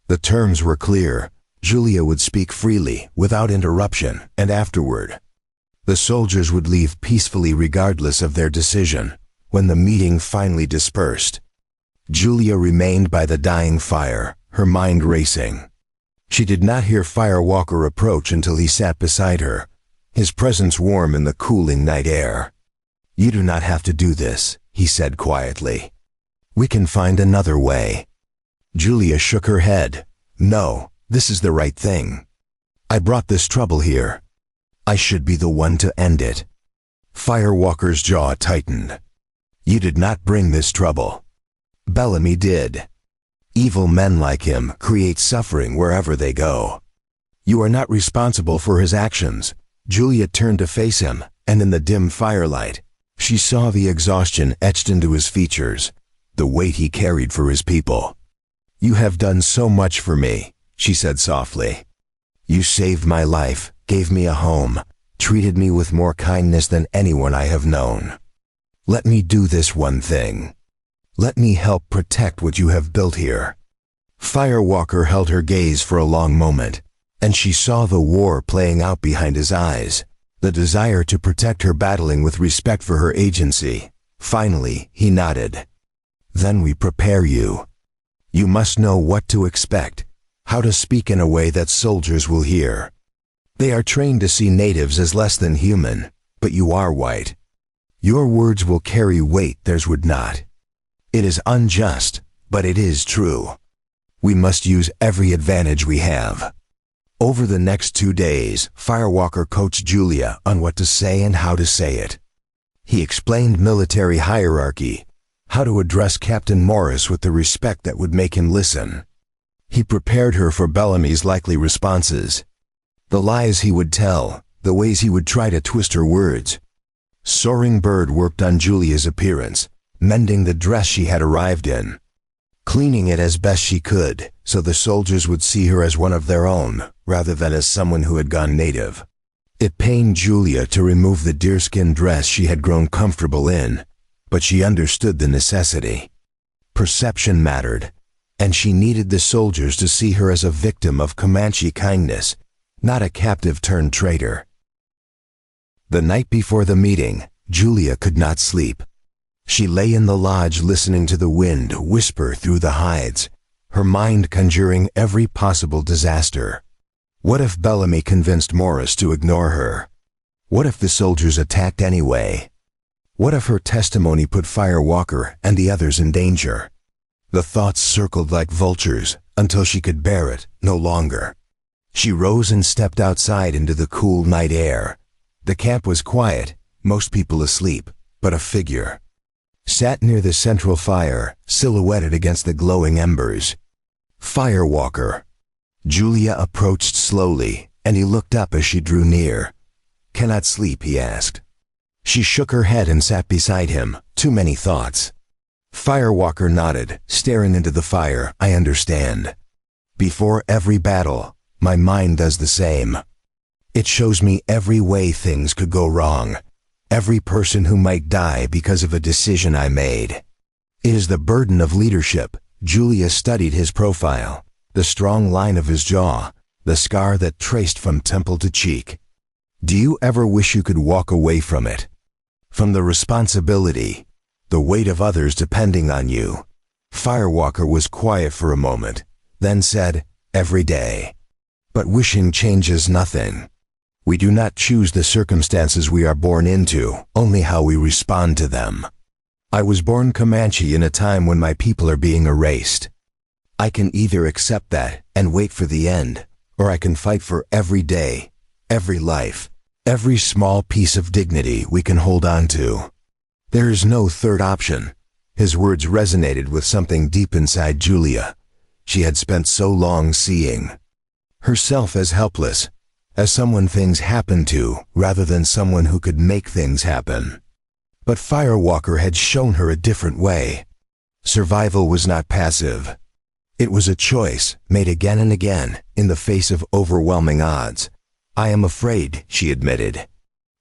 The terms were clear. Julia would speak freely, without interruption, and afterward. The soldiers would leave peacefully regardless of their decision. When the meeting finally dispersed, Julia remained by the dying fire, her mind racing. She did not hear Firewalker approach until he sat beside her, his presence warm in the cooling night air. "You do not have to do this," he said quietly. "We can find another way." Julia shook her head. "No, this is the right thing. I brought this trouble here. I should be the one to end it." Firewalker's jaw tightened. "You did not bring this trouble. Bellamy did. Evil men like him create suffering wherever they go. You are not responsible for his actions." Julia turned to face him, and in the dim firelight, she saw the exhaustion etched into his features, the weight he carried for his people. "You have done so much for me," she said softly. "You saved my life, gave me a home, treated me with more kindness than anyone I have known. Let me do this one thing. Let me help protect what you have built here." Firewalker held her gaze for a long moment, and she saw the war playing out behind his eyes, the desire to protect her battling with respect for her agency. Finally, he nodded. "Then we prepare you. You must know what to expect, how to speak in a way that soldiers will hear. They are trained to see natives as less than human, but you are white. Your words will carry weight theirs would not. It is unjust, but it is true. We must use every advantage we have." Over the next 2 days, Firewalker coached Julia on what to say and how to say it. He explained military hierarchy, how to address Captain Morris with the respect that would make him listen. He prepared her for Bellamy's likely responses, the lies he would tell, the ways he would try to twist her words. Soaring Bird worked on Julia's appearance, mending the dress she had arrived in, cleaning it as best she could, so the soldiers would see her as one of their own, rather than as someone who had gone native. It pained Julia to remove the deerskin dress she had grown comfortable in, but she understood the necessity. Perception mattered, and she needed the soldiers to see her as a victim of Comanche kindness, not a captive-turned-traitor. The night before the meeting, Julia could not sleep. She lay in the lodge listening to the wind whisper through the hides, her mind conjuring every possible disaster. What if Bellamy convinced Morris to ignore her? What if the soldiers attacked anyway? What if her testimony put Firewalker and the others in danger? The thoughts circled like vultures until she could bear it no longer. She rose and stepped outside into the cool night air. The camp was quiet, most people asleep, but a figure sat near the central fire, silhouetted against the glowing embers. Firewalker. Julia approached slowly, and he looked up as she drew near. "Cannot sleep?" he asked. She shook her head and sat beside him. Too many thoughts. Firewalker nodded, staring into the fire. "I understand. Before every battle, my mind does the same. It shows me every way things could go wrong, every person who might die because of a decision I made. It is the burden of leadership." Julia studied his profile, the strong line of his jaw, the scar that traced from temple to cheek. "Do you ever wish you could walk away from it? From the responsibility, the weight of others depending on you?" Firewalker was quiet for a moment, then said, "Every day. But wishing changes nothing. We do not choose the circumstances we are born into, only how we respond to them. I was born Comanche in a time when my people are being erased. I can either accept that and wait for the end, or I can fight for every day, every life, every small piece of dignity we can hold on to. There is no third option. His words resonated with something deep inside Julia. She had spent so long seeing herself as helpless, as someone things happen to, rather than someone who could make things happen. But Firewalker had shown her a different way. Survival was not passive. It was a choice, made again and again, in the face of overwhelming odds. I am afraid, she admitted.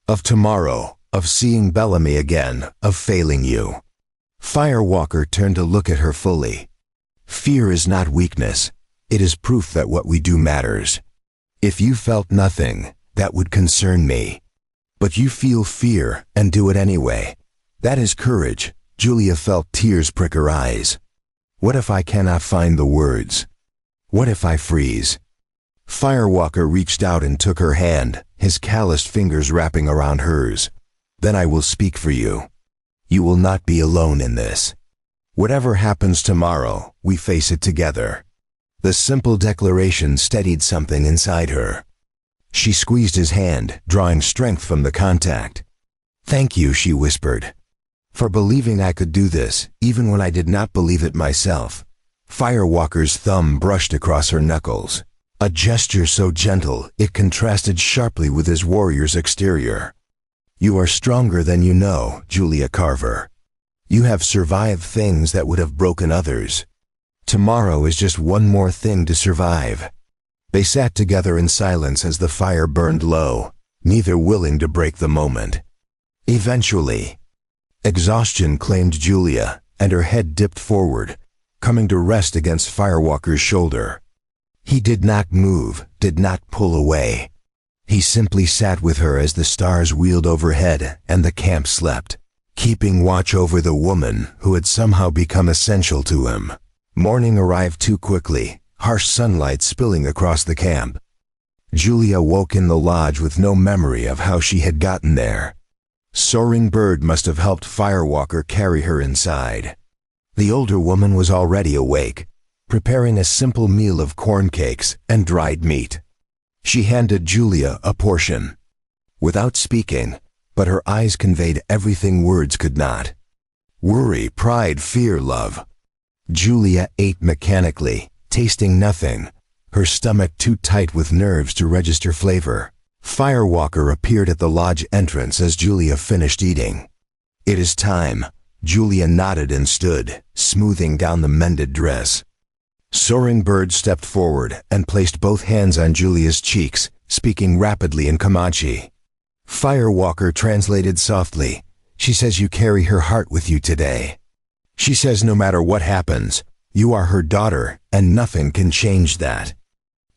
Of tomorrow, of seeing Bellamy again, of failing you. Firewalker turned to look at her fully. Fear is not weakness. It is proof that what we do matters. If you felt nothing, that would concern me. But you feel fear and do it anyway. That is courage. Julia felt tears prick her eyes. What if I cannot find the words? What if I freeze? Firewalker reached out and took her hand, his calloused fingers wrapping around hers. Then I will speak for you. You will not be alone in this. Whatever happens tomorrow, we face it together. The simple declaration steadied something inside her. She squeezed his hand, drawing strength from the contact. Thank you, she whispered, for believing I could do this, even when I did not believe it myself. Firewalker's thumb brushed across her knuckles, a gesture so gentle it contrasted sharply with his warrior's exterior. You are stronger than you know, Julia Carver. You have survived things that would have broken others. Tomorrow is just one more thing to survive. They sat together in silence as the fire burned low, neither willing to break the moment. Eventually, exhaustion claimed Julia, and her head dipped forward, coming to rest against Firewalker's shoulder. He did not move, did not pull away. He simply sat with her as the stars wheeled overhead and the camp slept, keeping watch over the woman who had somehow become essential to him. Morning arrived too quickly, harsh sunlight spilling across the camp. Julia woke in the lodge with no memory of how she had gotten there. Soaring Bird must have helped Firewalker carry her inside. The older woman was already awake, preparing a simple meal of corn cakes and dried meat. She handed Julia a portion. Without speaking, but her eyes conveyed everything words could not. Worry, pride, fear, love. Julia ate mechanically, tasting nothing, her stomach too tight with nerves to register flavor. Firewalker appeared at the lodge entrance as Julia finished eating. It is time. Julia nodded and stood, smoothing down the mended dress. Soaring Bird stepped forward and placed both hands on Julia's cheeks, speaking rapidly in Comanche. Firewalker translated softly. She says you carry her heart with you today. She says no matter what happens, you are her daughter, and nothing can change that.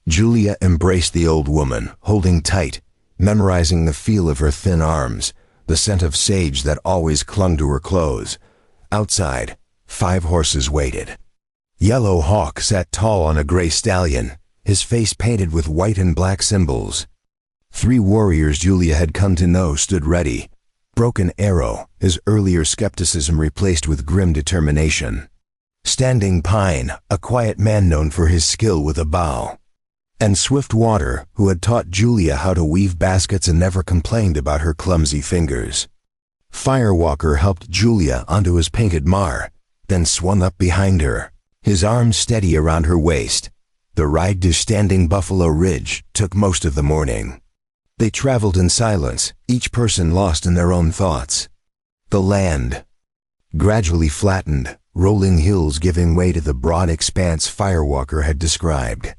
Julia embraced the old woman, holding tight, memorizing the feel of her thin arms, the scent of sage that always clung to her clothes. Outside, 5 horses waited. Yellow Hawk sat tall on a gray stallion, his face painted with white and black symbols. 3 warriors Julia had come to know stood ready. Broken Arrow, his earlier skepticism replaced with grim determination. Standing Pine, a quiet man known for his skill with a bow. And Swift Water, who had taught Julia how to weave baskets and never complained about her clumsy fingers. Firewalker helped Julia onto his painted mar, then swung up behind her, his arms steady around her waist. The ride to Standing Buffalo Ridge took most of the morning. They traveled in silence, each person lost in their own thoughts. The land gradually flattened, rolling hills giving way to the broad expanse Firewalker had described.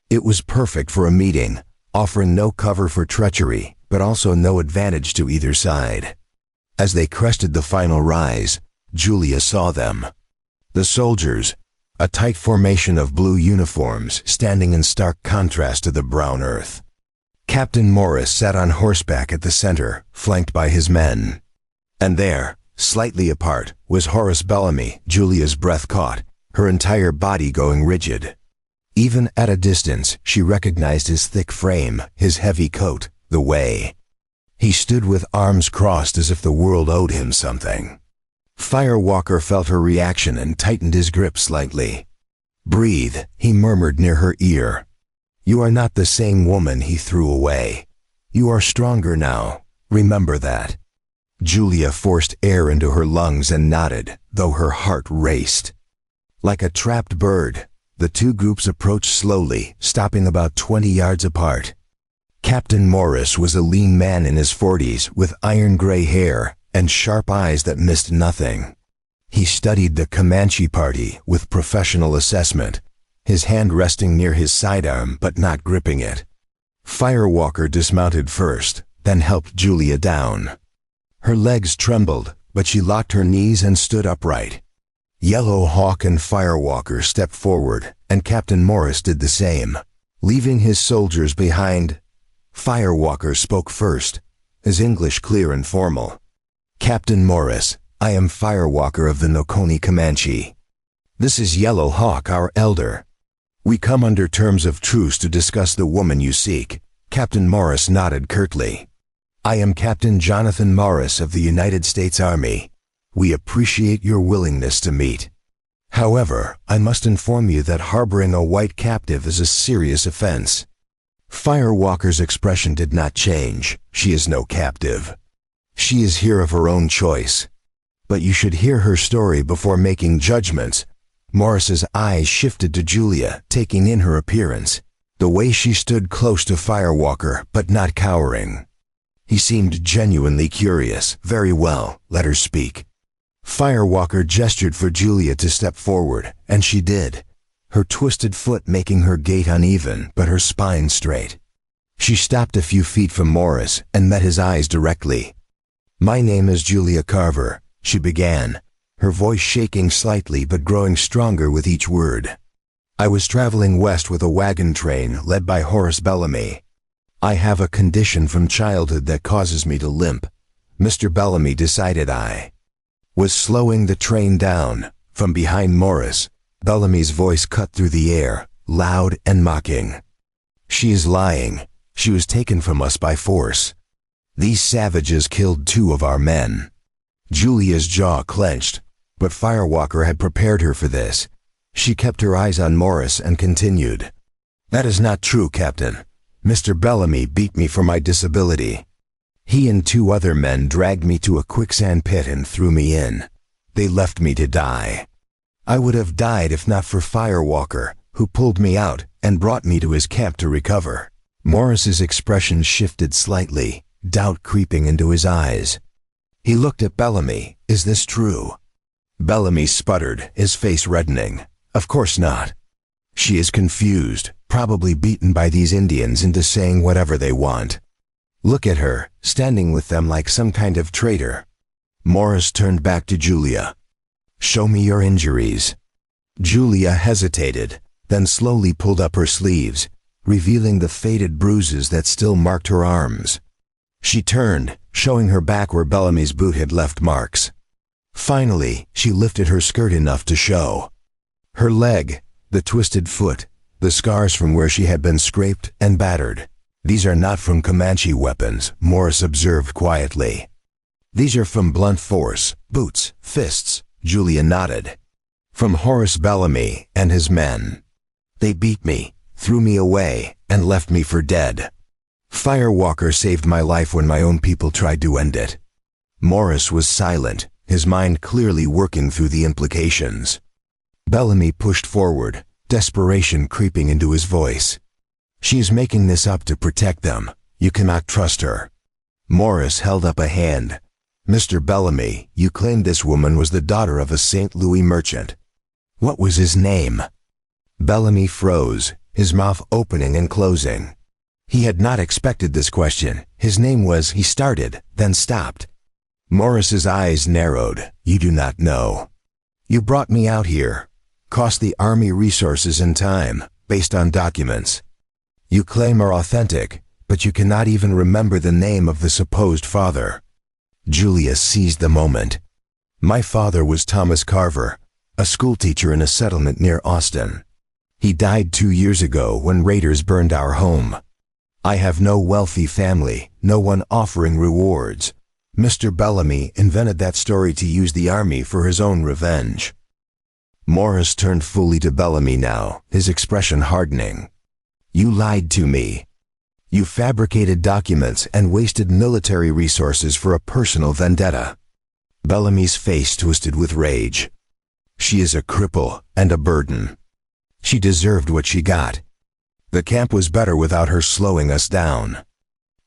It was perfect for a meeting, offering no cover for treachery, but also no advantage to either side. As they crested the final rise, Julia saw them. The soldiers, a tight formation of blue uniforms standing in stark contrast to the brown earth. Captain Morris sat on horseback at the center, flanked by his men. And there, slightly apart, was Horace Bellamy. Julia's breath caught, her entire body going rigid. Even at a distance, she recognized his thick frame, his heavy coat, the way. He stood with arms crossed as if the world owed him something. Firewalker felt her reaction and tightened his grip slightly. "Breathe," he murmured near her ear. "You are not the same woman he threw away. You are stronger now. Remember that." Julia forced air into her lungs and nodded, though her heart raced. Like a trapped bird, the two groups approached slowly, stopping about 20 yards apart. Captain Morris was a lean man in his 40s with iron-gray hair and sharp eyes that missed nothing. He studied the Comanche party with professional assessment, his hand resting near his sidearm but not gripping it. Firewalker dismounted first, then helped Julia down. Her legs trembled, but she locked her knees and stood upright. Yellow Hawk and Firewalker stepped forward, and Captain Morris did the same, leaving his soldiers behind. Firewalker spoke first, his English clear and formal. "Captain Morris, I am Firewalker of the Noconi Comanche. This is Yellow Hawk, our elder. We come under terms of truce to discuss the woman you seek." Captain Morris nodded curtly. "I am Captain Jonathan Morris of the United States Army. We appreciate your willingness to meet. However, I must inform you that harboring a white captive is a serious offense." Firewalker's expression did not change. "She is no captive. She is here of her own choice. But you should hear her story before making judgments." Morris's eyes shifted to Julia, taking in her appearance, the way she stood close to Firewalker but not cowering. He seemed genuinely curious. "Very well, let her speak." Firewalker gestured for Julia to step forward, and she did, her twisted foot making her gait uneven but her spine straight. She stopped a few feet from Morris and met his eyes directly. "My name is Julia Carver," she began, her voice shaking slightly but growing stronger with each word. "I was traveling west with a wagon train led by Horace Bellamy. I have a condition from childhood that causes me to limp. Mr. Bellamy decided I was slowing the train down." From behind Morris, Bellamy's voice cut through the air, loud and mocking. "She is lying. She was taken from us by force. These savages killed 2 of our men." Julia's jaw clenched, but Firewalker had prepared her for this. She kept her eyes on Morris and continued. "That is not true, Captain. Mr. Bellamy beat me for my disability. He and 2 other men dragged me to a quicksand pit and threw me in. They left me to die. I would have died if not for Firewalker, who pulled me out and brought me to his camp to recover." Morris's expression shifted slightly, doubt creeping into his eyes. He looked at Bellamy. "Is this true?" Bellamy sputtered, his face reddening. "Of course not. She is confused, probably beaten by these Indians into saying whatever they want. Look at her, standing with them like some kind of traitor." Morris turned back to Julia. "Show me your injuries." Julia hesitated, then slowly pulled up her sleeves, revealing the faded bruises that still marked her arms. She turned, showing her back where Bellamy's boot had left marks. Finally, she lifted her skirt enough to show her leg, the twisted foot, the scars from where she had been scraped and battered. "These are not from Comanche weapons," Morris observed quietly. "These are from blunt force, boots, fists," Julia nodded. "From Horace Bellamy and his men. They beat me, threw me away, and left me for dead. Firewalker saved my life when my own people tried to end it." Morris was silent, his mind clearly working through the implications. Bellamy pushed forward, desperation creeping into his voice. "She is making this up to protect them. You cannot trust her." Morris held up a hand. "Mr. Bellamy, you claimed this woman was the daughter of a St. Louis merchant. What was his name?" Bellamy froze, his mouth opening and closing. He had not expected this question. "His name was—" he started, then stopped. Morris's eyes narrowed. "You do not know. You brought me out here, cost the Army resources and time, based on documents you claim are authentic, but you cannot even remember the name of the supposed father." Julia seized the moment. "My father was Thomas Carver, a schoolteacher in a settlement near Austin. He died 2 years ago when raiders burned our home. I have no wealthy family, no one offering rewards. Mr. Bellamy invented that story to use the army for his own revenge. Morris turned fully to Bellamy now, his expression hardening. You lied to me. You fabricated documents and wasted military resources for a personal vendetta. Bellamy's face twisted with rage. She is a cripple and a burden. She deserved what she got. The camp was better without her slowing us down.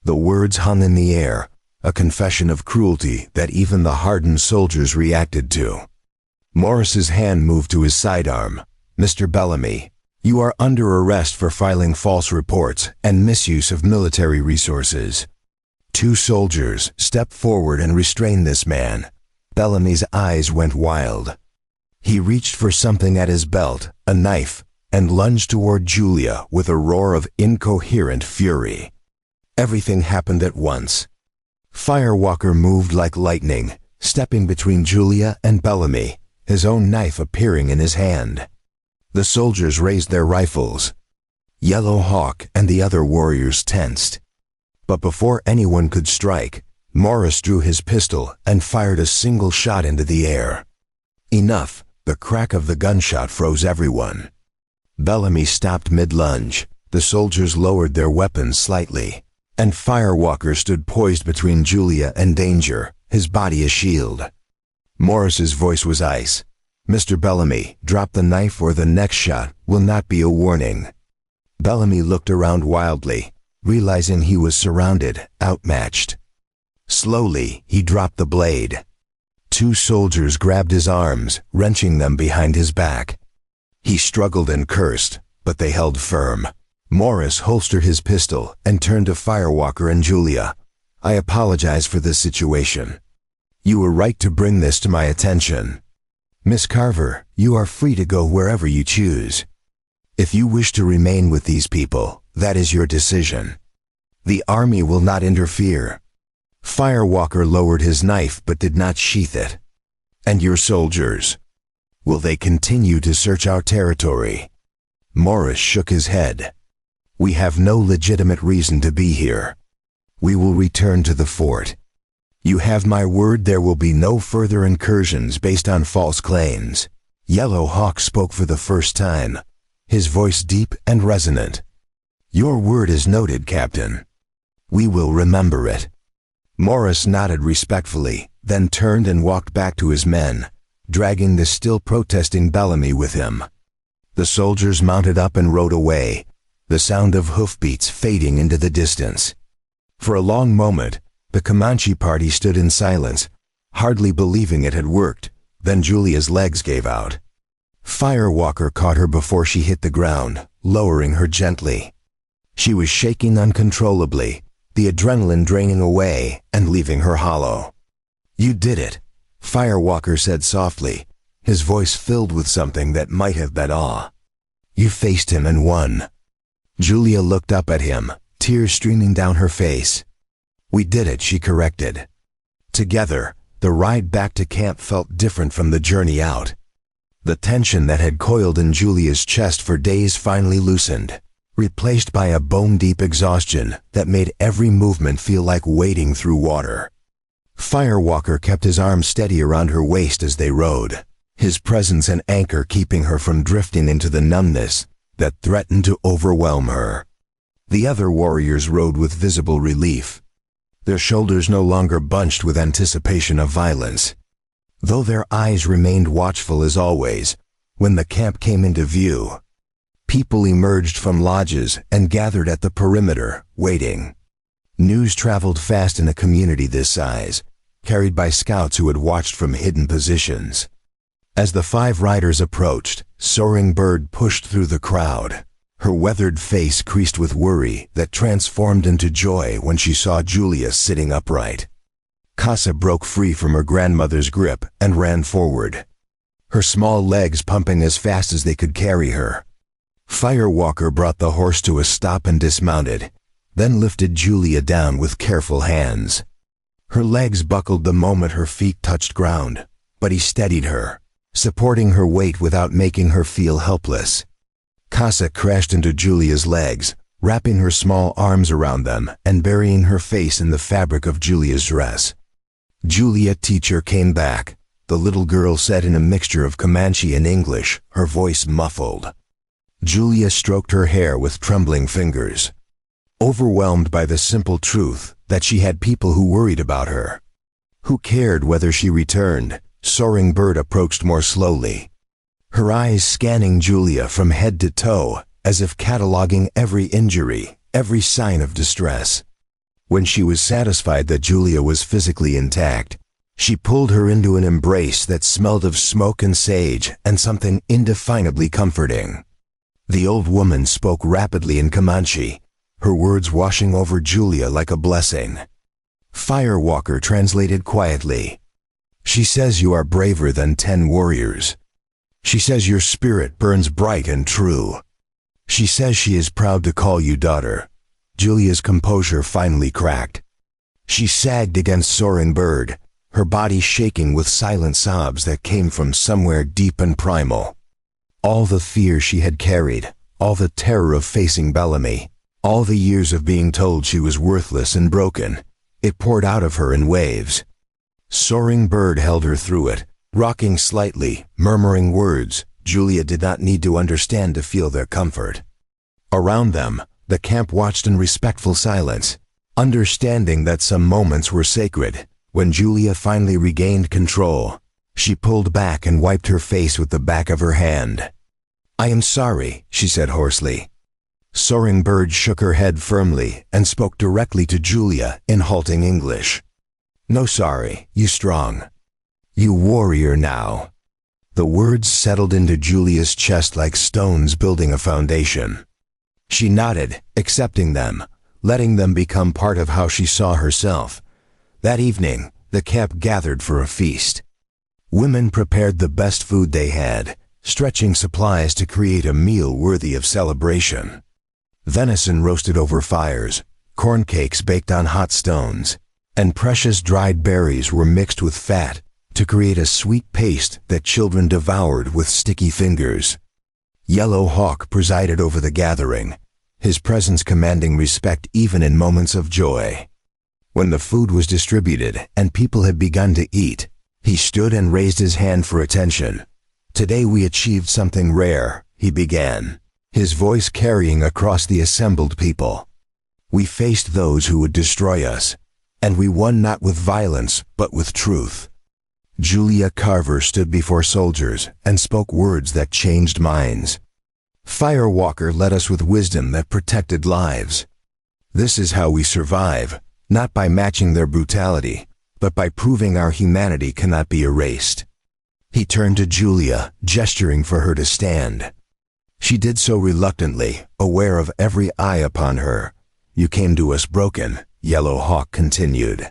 The words hung in the air, a confession of cruelty that even the hardened soldiers reacted to. Morris's hand moved to his sidearm. Mr. Bellamy, you are under arrest for filing false reports and misuse of military resources. 2 soldiers stepped forward and restrained this man. Bellamy's eyes went wild. He reached for something at his belt, a knife, and lunged toward Julia with a roar of incoherent fury. Everything happened at once. Firewalker moved like lightning, stepping between Julia and Bellamy, his own knife appearing in his hand. The soldiers raised their rifles. Yellow Hawk and the other warriors tensed. But before anyone could strike, Morris drew his pistol and fired a single shot into the air. Enough, the crack of the gunshot froze everyone. Bellamy stopped mid-lunge, the soldiers lowered their weapons slightly, and Firewalker stood poised between Julia and danger, his body a shield. Morris's voice was ice. Mr. Bellamy, drop the knife or the next shot will not be a warning. Bellamy looked around wildly, realizing he was surrounded, outmatched. Slowly, he dropped the blade. 2 soldiers grabbed his arms, wrenching them behind his back. He struggled and cursed, but they held firm. Morris holstered his pistol and turned to Firewalker and Julia. I apologize for this situation. You were right to bring this to my attention. Miss Carver, you are free to go wherever you choose. If you wish to remain with these people, that is your decision. The army will not interfere. Firewalker lowered his knife but did not sheath it. And your soldiers? Will they continue to search our territory? Morris shook his head. We have no legitimate reason to be here. We will return to the fort. You have my word there will be no further incursions based on false claims. Yellow Hawk spoke for the first time, his voice deep and resonant. Your word is noted, Captain. We will remember it. Morris nodded respectfully, then turned and walked back to his men, dragging the still protesting Bellamy with him. The soldiers mounted up and rode away, the sound of hoofbeats fading into the distance. For a long moment, the Comanche party stood in silence, hardly believing it had worked. Then Julia's legs gave out. Firewalker caught her before she hit the ground, lowering her gently. She was shaking uncontrollably, the adrenaline draining away and leaving her hollow. You did it, Firewalker said softly, his voice filled with something that might have been awe. You faced him and won. Julia looked up at him, tears streaming down her face. We did it, she corrected. Together, the ride back to camp felt different from the journey out. The tension that had coiled in Julia's chest for days finally loosened, replaced by a bone-deep exhaustion that made every movement feel like wading through water. Firewalker kept his arm steady around her waist as they rode, his presence an anchor keeping her from drifting into the numbness that threatened to overwhelm her. The other warriors rode with visible relief, their shoulders no longer bunched with anticipation of violence. Though their eyes remained watchful as always, when the camp came into view, people emerged from lodges and gathered at the perimeter, waiting. News traveled fast in a community this size, carried by scouts who had watched from hidden positions. As the 5 riders approached, Soaring Bird pushed through the crowd, her weathered face creased with worry that transformed into joy when she saw Julia sitting upright. Casa broke free from her grandmother's grip and ran forward, her small legs pumping as fast as they could carry her. Firewalker brought the horse to a stop and dismounted, then lifted Julia down with careful hands. Her legs buckled the moment her feet touched ground, but he steadied her, supporting her weight without making her feel helpless. Casa crashed into Julia's legs, wrapping her small arms around them and burying her face in the fabric of Julia's dress. Julia, teacher, came back, the little girl said in a mixture of Comanche and English, her voice muffled. Julia stroked her hair with trembling fingers, overwhelmed by the simple truth that she had people who worried about her, who cared whether she returned. Soaring Bird approached more slowly, her eyes scanning Julia from head to toe, as if cataloging every injury, every sign of distress. When she was satisfied that Julia was physically intact, she pulled her into an embrace that smelled of smoke and sage and something indefinably comforting. The old woman spoke rapidly in Comanche, her words washing over Julia like a blessing. Firewalker translated quietly. She says you are braver than 10 warriors. She says your spirit burns bright and true. She says she is proud to call you daughter. Julia's composure finally cracked. She sagged against Soaring Bird, her body shaking with silent sobs that came from somewhere deep and primal. All the fear she had carried, all the terror of facing Bellamy, all the years of being told she was worthless and broken, it poured out of her in waves. Soaring Bird held her through it, rocking slightly, murmuring words Julia did not need to understand to feel their comfort. Around them, the camp watched in respectful silence, understanding that some moments were sacred. When Julia finally regained control, she pulled back and wiped her face with the back of her hand. I am sorry, she said hoarsely. Soaring Bird shook her head firmly and spoke directly to Julia in halting English. No sorry, you strong. You warrior now. The words settled into Julia's chest like stones building a foundation. She nodded, accepting them, letting them become part of how she saw herself. That evening, the camp gathered for a feast. Women prepared the best food they had, stretching supplies to create a meal worthy of celebration. Venison roasted over fires, corn cakes baked on hot stones, and precious dried berries were mixed with fat to create a sweet paste that children devoured with sticky fingers. Yellow Hawk presided over the gathering, his presence commanding respect even in moments of joy. When the food was distributed and people had begun to eat, he stood and raised his hand for attention. Today we achieved something rare, he began, his voice carrying across the assembled people. We faced those who would destroy us, and we won not with violence but with truth. Julia Carver stood before soldiers and spoke words that changed minds. Firewalker led us with wisdom that protected lives. This is how we survive, not by matching their brutality, but by proving our humanity cannot be erased. He turned to Julia, gesturing for her to stand. She did so reluctantly, aware of every eye upon her. You came to us broken, Yellow Hawk continued.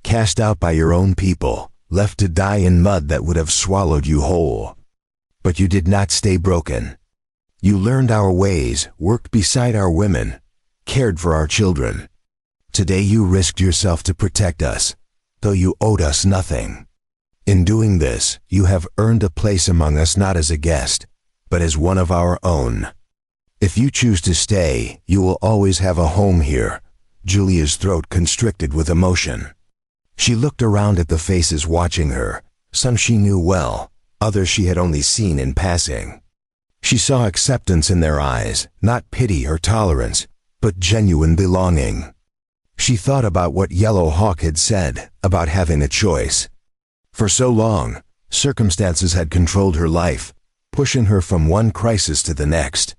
Cast out by your own people, left to die in mud that would have swallowed you whole. But you did not stay broken. You learned our ways, worked beside our women, cared for our children. Today you risked yourself to protect us, though you owed us nothing. In doing this, you have earned a place among us not as a guest, but as one of our own. If you choose to stay, you will always have a home here. Julia's throat constricted with emotion. She looked around at the faces watching her, some she knew well, others she had only seen in passing. She saw acceptance in their eyes, not pity or tolerance, but genuine belonging. She thought about what Yellow Hawk had said about having a choice. For so long, circumstances had controlled her life, pushing her from one crisis to the next.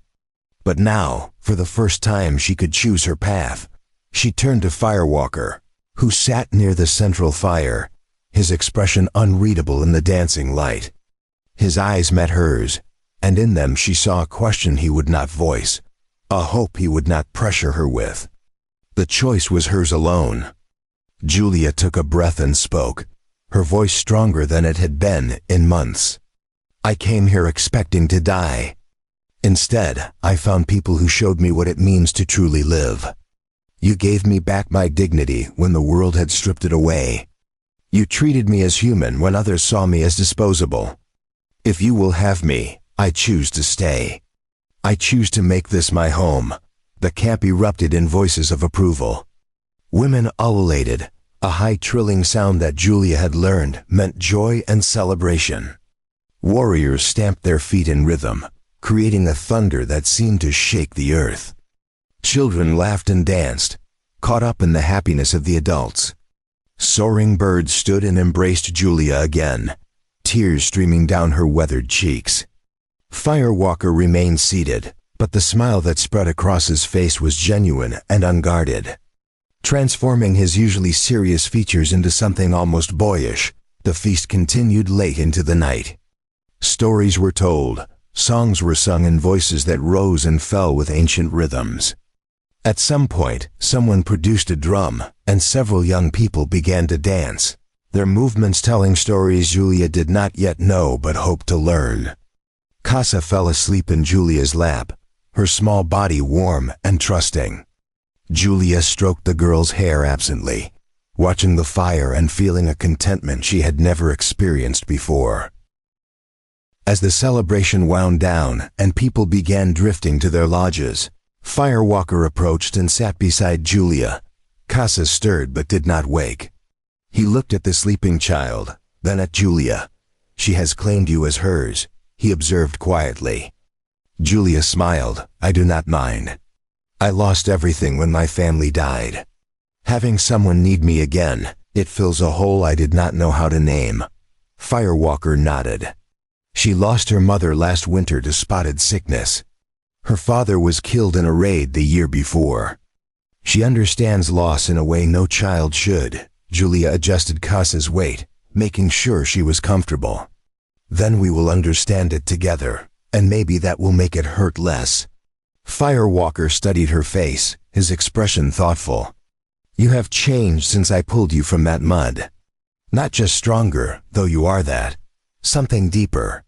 But now, for the first time she could choose her path. She turned to Firewalker, who sat near the central fire, his expression unreadable in the dancing light. His eyes met hers, and in them she saw a question he would not voice, a hope he would not pressure her with. The choice was hers alone. Julia took a breath and spoke, her voice stronger than it had been in months. I came here expecting to die. Instead, I found people who showed me what it means to truly live. You gave me back my dignity when the world had stripped it away. You treated me as human when others saw me as disposable. If you will have me, I choose to stay. I choose to make this my home. The camp erupted in voices of approval. Women ululated, A high trilling sound that Julia had learned meant joy and celebration. Warriors stamped their feet in rhythm, creating a thunder that seemed to shake the earth. Children laughed and danced, caught up in the happiness of the adults. Soaring birds stood and embraced Julia again, tears streaming down her weathered cheeks. Firewalker remained seated, but the smile that spread across his face was genuine and unguarded. Transforming his usually serious features into something almost boyish, the feast continued late into the night. Stories were told, songs were sung in voices that rose and fell with ancient rhythms. At some point, someone produced a drum, and several young people began to dance, their movements telling stories Julia did not yet know but hoped to learn. Casa fell asleep in Julia's lap, her small body warm and trusting. Julia stroked the girl's hair absently, watching the fire and feeling a contentment she had never experienced before. As the celebration wound down and people began drifting to their lodges, Firewalker approached and sat beside Julia. Casa stirred but did not wake. He looked at the sleeping child, then at Julia. "She has claimed you as hers," he observed quietly. Julia smiled. "I do not mind. I lost everything when my family died. Having someone need me again, it fills a hole I did not know how to name." Firewalker nodded. "She lost her mother last winter to spotted sickness. Her father was killed in a raid the year before. She understands loss in a way no child should." Julia adjusted Casa's weight, making sure she was comfortable. "Then we will understand it together, and maybe that will make it hurt less." Firewalker studied her face, his expression thoughtful. "You have changed since I pulled you from that mud. Not just stronger, though you are that. Something deeper.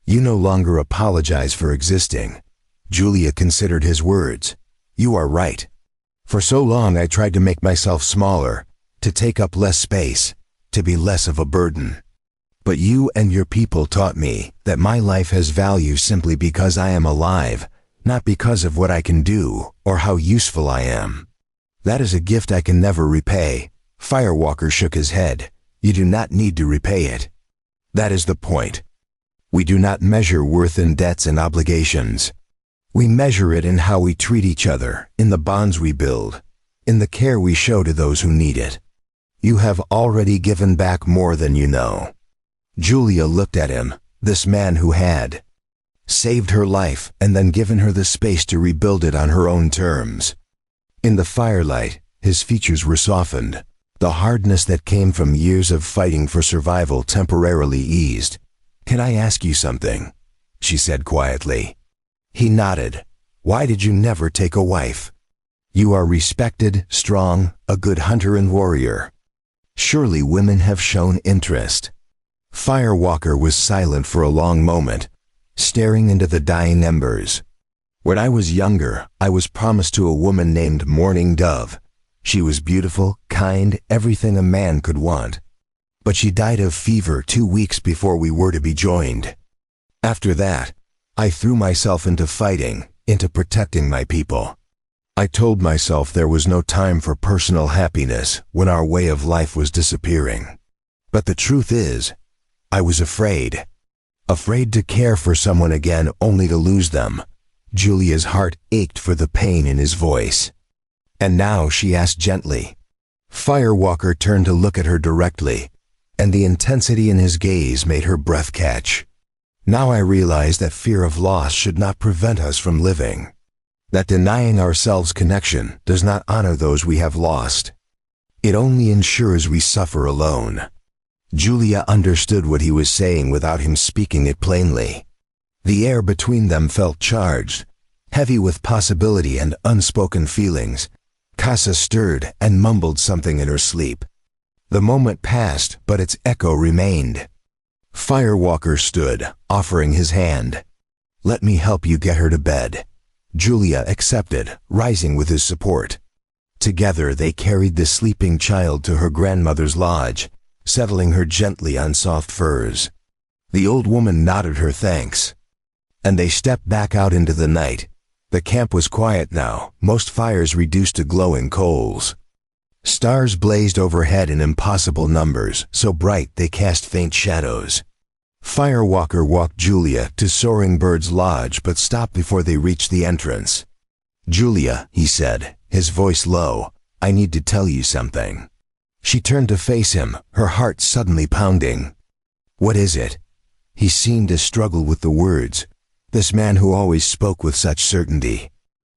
You no longer apologize for existing." Julia considered his words. "You are right. For so long I tried to make myself smaller, to take up less space, to be less of a burden. But you and your people taught me that my life has value simply because I am alive, not because of what I can do or how useful I am. That is a gift I can never repay." Firewalker shook his head. "You do not need to repay it. That is the point. We do not measure worth in debts and obligations. We measure it in how we treat each other, in the bonds we build, in the care we show to those who need it. You have already given back more than you know." Julia looked at him, this man who had saved her life and then given her the space to rebuild it on her own terms. In the firelight, his features were softened. The hardness that came from years of fighting for survival temporarily eased. "Can I ask you something?" she said quietly. He nodded. "Why did you never take a wife? You are respected, strong, a good hunter and warrior. Surely women have shown interest." Firewalker was silent for a long moment, staring into the dying embers. "When I was younger, I was promised to a woman named Morning Dove. She was beautiful, kind, everything a man could want. But she died of fever 2 weeks before we were to be joined. After that, I threw myself into fighting, into protecting my people. I told myself there was no time for personal happiness when our way of life was disappearing. But the truth is, I was afraid. Afraid to care for someone again only to lose them." Julia's heart ached for the pain in his voice. "And now?" she asked gently. Firewalker turned to look at her directly, and the intensity in his gaze made her breath catch. "Now I realize that fear of loss should not prevent us from living. That denying ourselves connection does not honor those we have lost. It only ensures we suffer alone." Julia understood what he was saying without him speaking it plainly. The air between them felt charged, heavy with possibility and unspoken feelings. Casa stirred and mumbled something in her sleep. The moment passed, but its echo remained. Firewalker stood, offering his hand. "Let me help you get her to bed." Julia accepted, rising with his support. Together they carried the sleeping child to her grandmother's lodge, settling her gently on soft furs. The old woman nodded her thanks, and they stepped back out into the night. The camp was quiet now, most fires reduced to glowing coals. Stars blazed overhead in impossible numbers, so bright they cast faint shadows. Firewalker walked Julia to Soaring Bird's lodge but stopped before they reached the entrance. "Julia," he said, his voice low, "I need to tell you something." She turned to face him, her heart suddenly pounding. "What is it?" He seemed to struggle with the words, this man who always spoke with such certainty.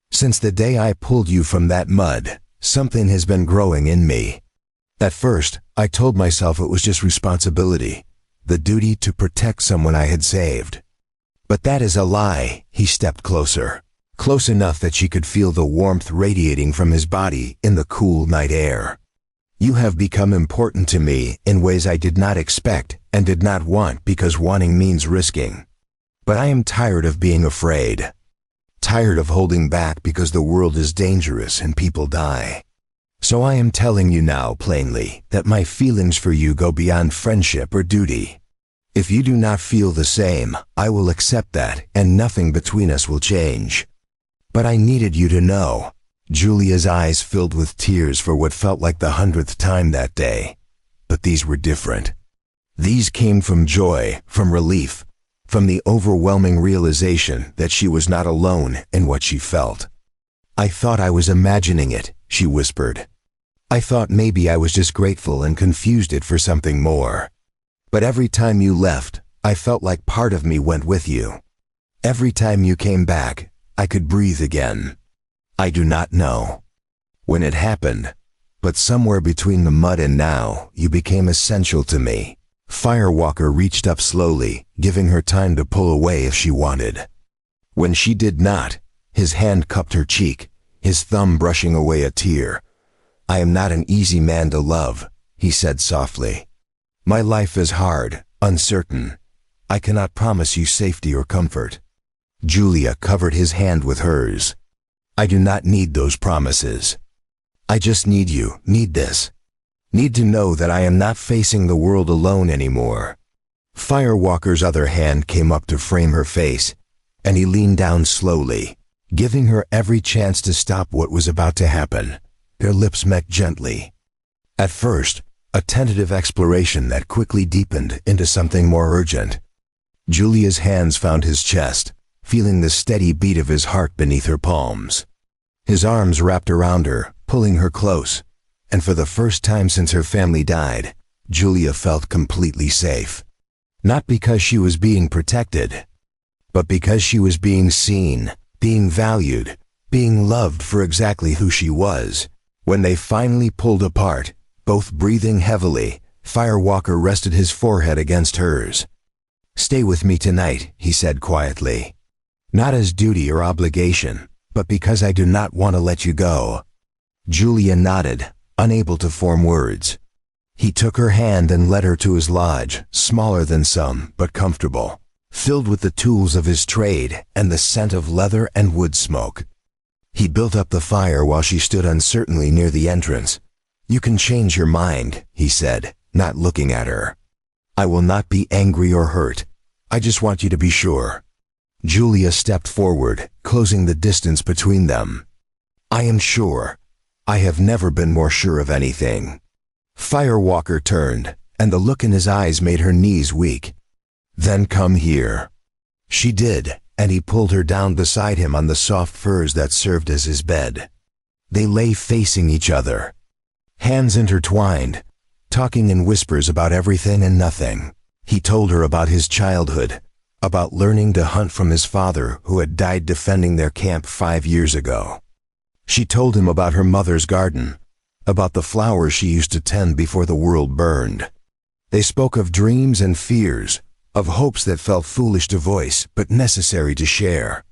"Since the day I pulled you from that mud, something has been growing in me. At first, I told myself it was just responsibility, the duty to protect someone I had saved. But that is a lie." He stepped closer, close enough that she could feel the warmth radiating from his body in the cool night air. "You have become important to me in ways I did not expect and did not want, because wanting means risking. But I am tired of being afraid. Tired of holding back because the world is dangerous and people die. So I am telling you now plainly that my feelings for you go beyond friendship or duty. If you do not feel the same, I will accept that and nothing between us will change. But I needed you to know." Julia's eyes filled with tears for what felt like the 100th time that day. But these were different. These came from joy, from relief, from the overwhelming realization that she was not alone in what she felt. "I thought I was imagining it," she whispered. "I thought maybe I was just grateful and confused it for something more. But every time you left, I felt like part of me went with you. Every time you came back, I could breathe again. I do not know when it happened, but somewhere between the mud and now, you became essential to me." Firewalker reached up slowly, giving her time to pull away if she wanted. When she did not, his hand cupped her cheek, his thumb brushing away a tear. "I am not an easy man to love," he said softly. "My life is hard, uncertain. I cannot promise you safety or comfort." Julia covered his hand with hers. "I do not need those promises. I just need you, need this. Need to know that I am not facing the world alone anymore." Firewalker's other hand came up to frame her face, and he leaned down slowly, giving her every chance to stop what was about to happen. Their lips met gently. At first, a tentative exploration that quickly deepened into something more urgent. Julia's hands found his chest, feeling the steady beat of his heart beneath her palms. His arms wrapped around her, pulling her close, and for the first time since her family died, Julia felt completely safe. Not because she was being protected, but because she was being seen, being valued, being loved for exactly who she was. When they finally pulled apart, both breathing heavily, Firewalker rested his forehead against hers. "Stay with me tonight," he said quietly. "Not as duty or obligation, but because I do not want to let you go." Julia nodded, unable to form words. He took her hand and led her to his lodge, smaller than some, but comfortable, filled with the tools of his trade and the scent of leather and wood smoke. He built up the fire while she stood uncertainly near the entrance. "You can change your mind," he said, not looking at her. "I will not be angry or hurt. I just want you to be sure." Julia stepped forward, closing the distance between them. "I am sure. I have never been more sure of anything." Firewalker turned, and the look in his eyes made her knees weak. "Then come here." She did, and he pulled her down beside him on the soft furs that served as his bed. They lay facing each other, hands intertwined, talking in whispers about everything and nothing. He told her about his childhood, about learning to hunt from his father who had died defending their camp 5 years ago. She told him about her mother's garden, about the flowers she used to tend before the world burned. They spoke of dreams and fears, of hopes that felt foolish to voice but necessary to share.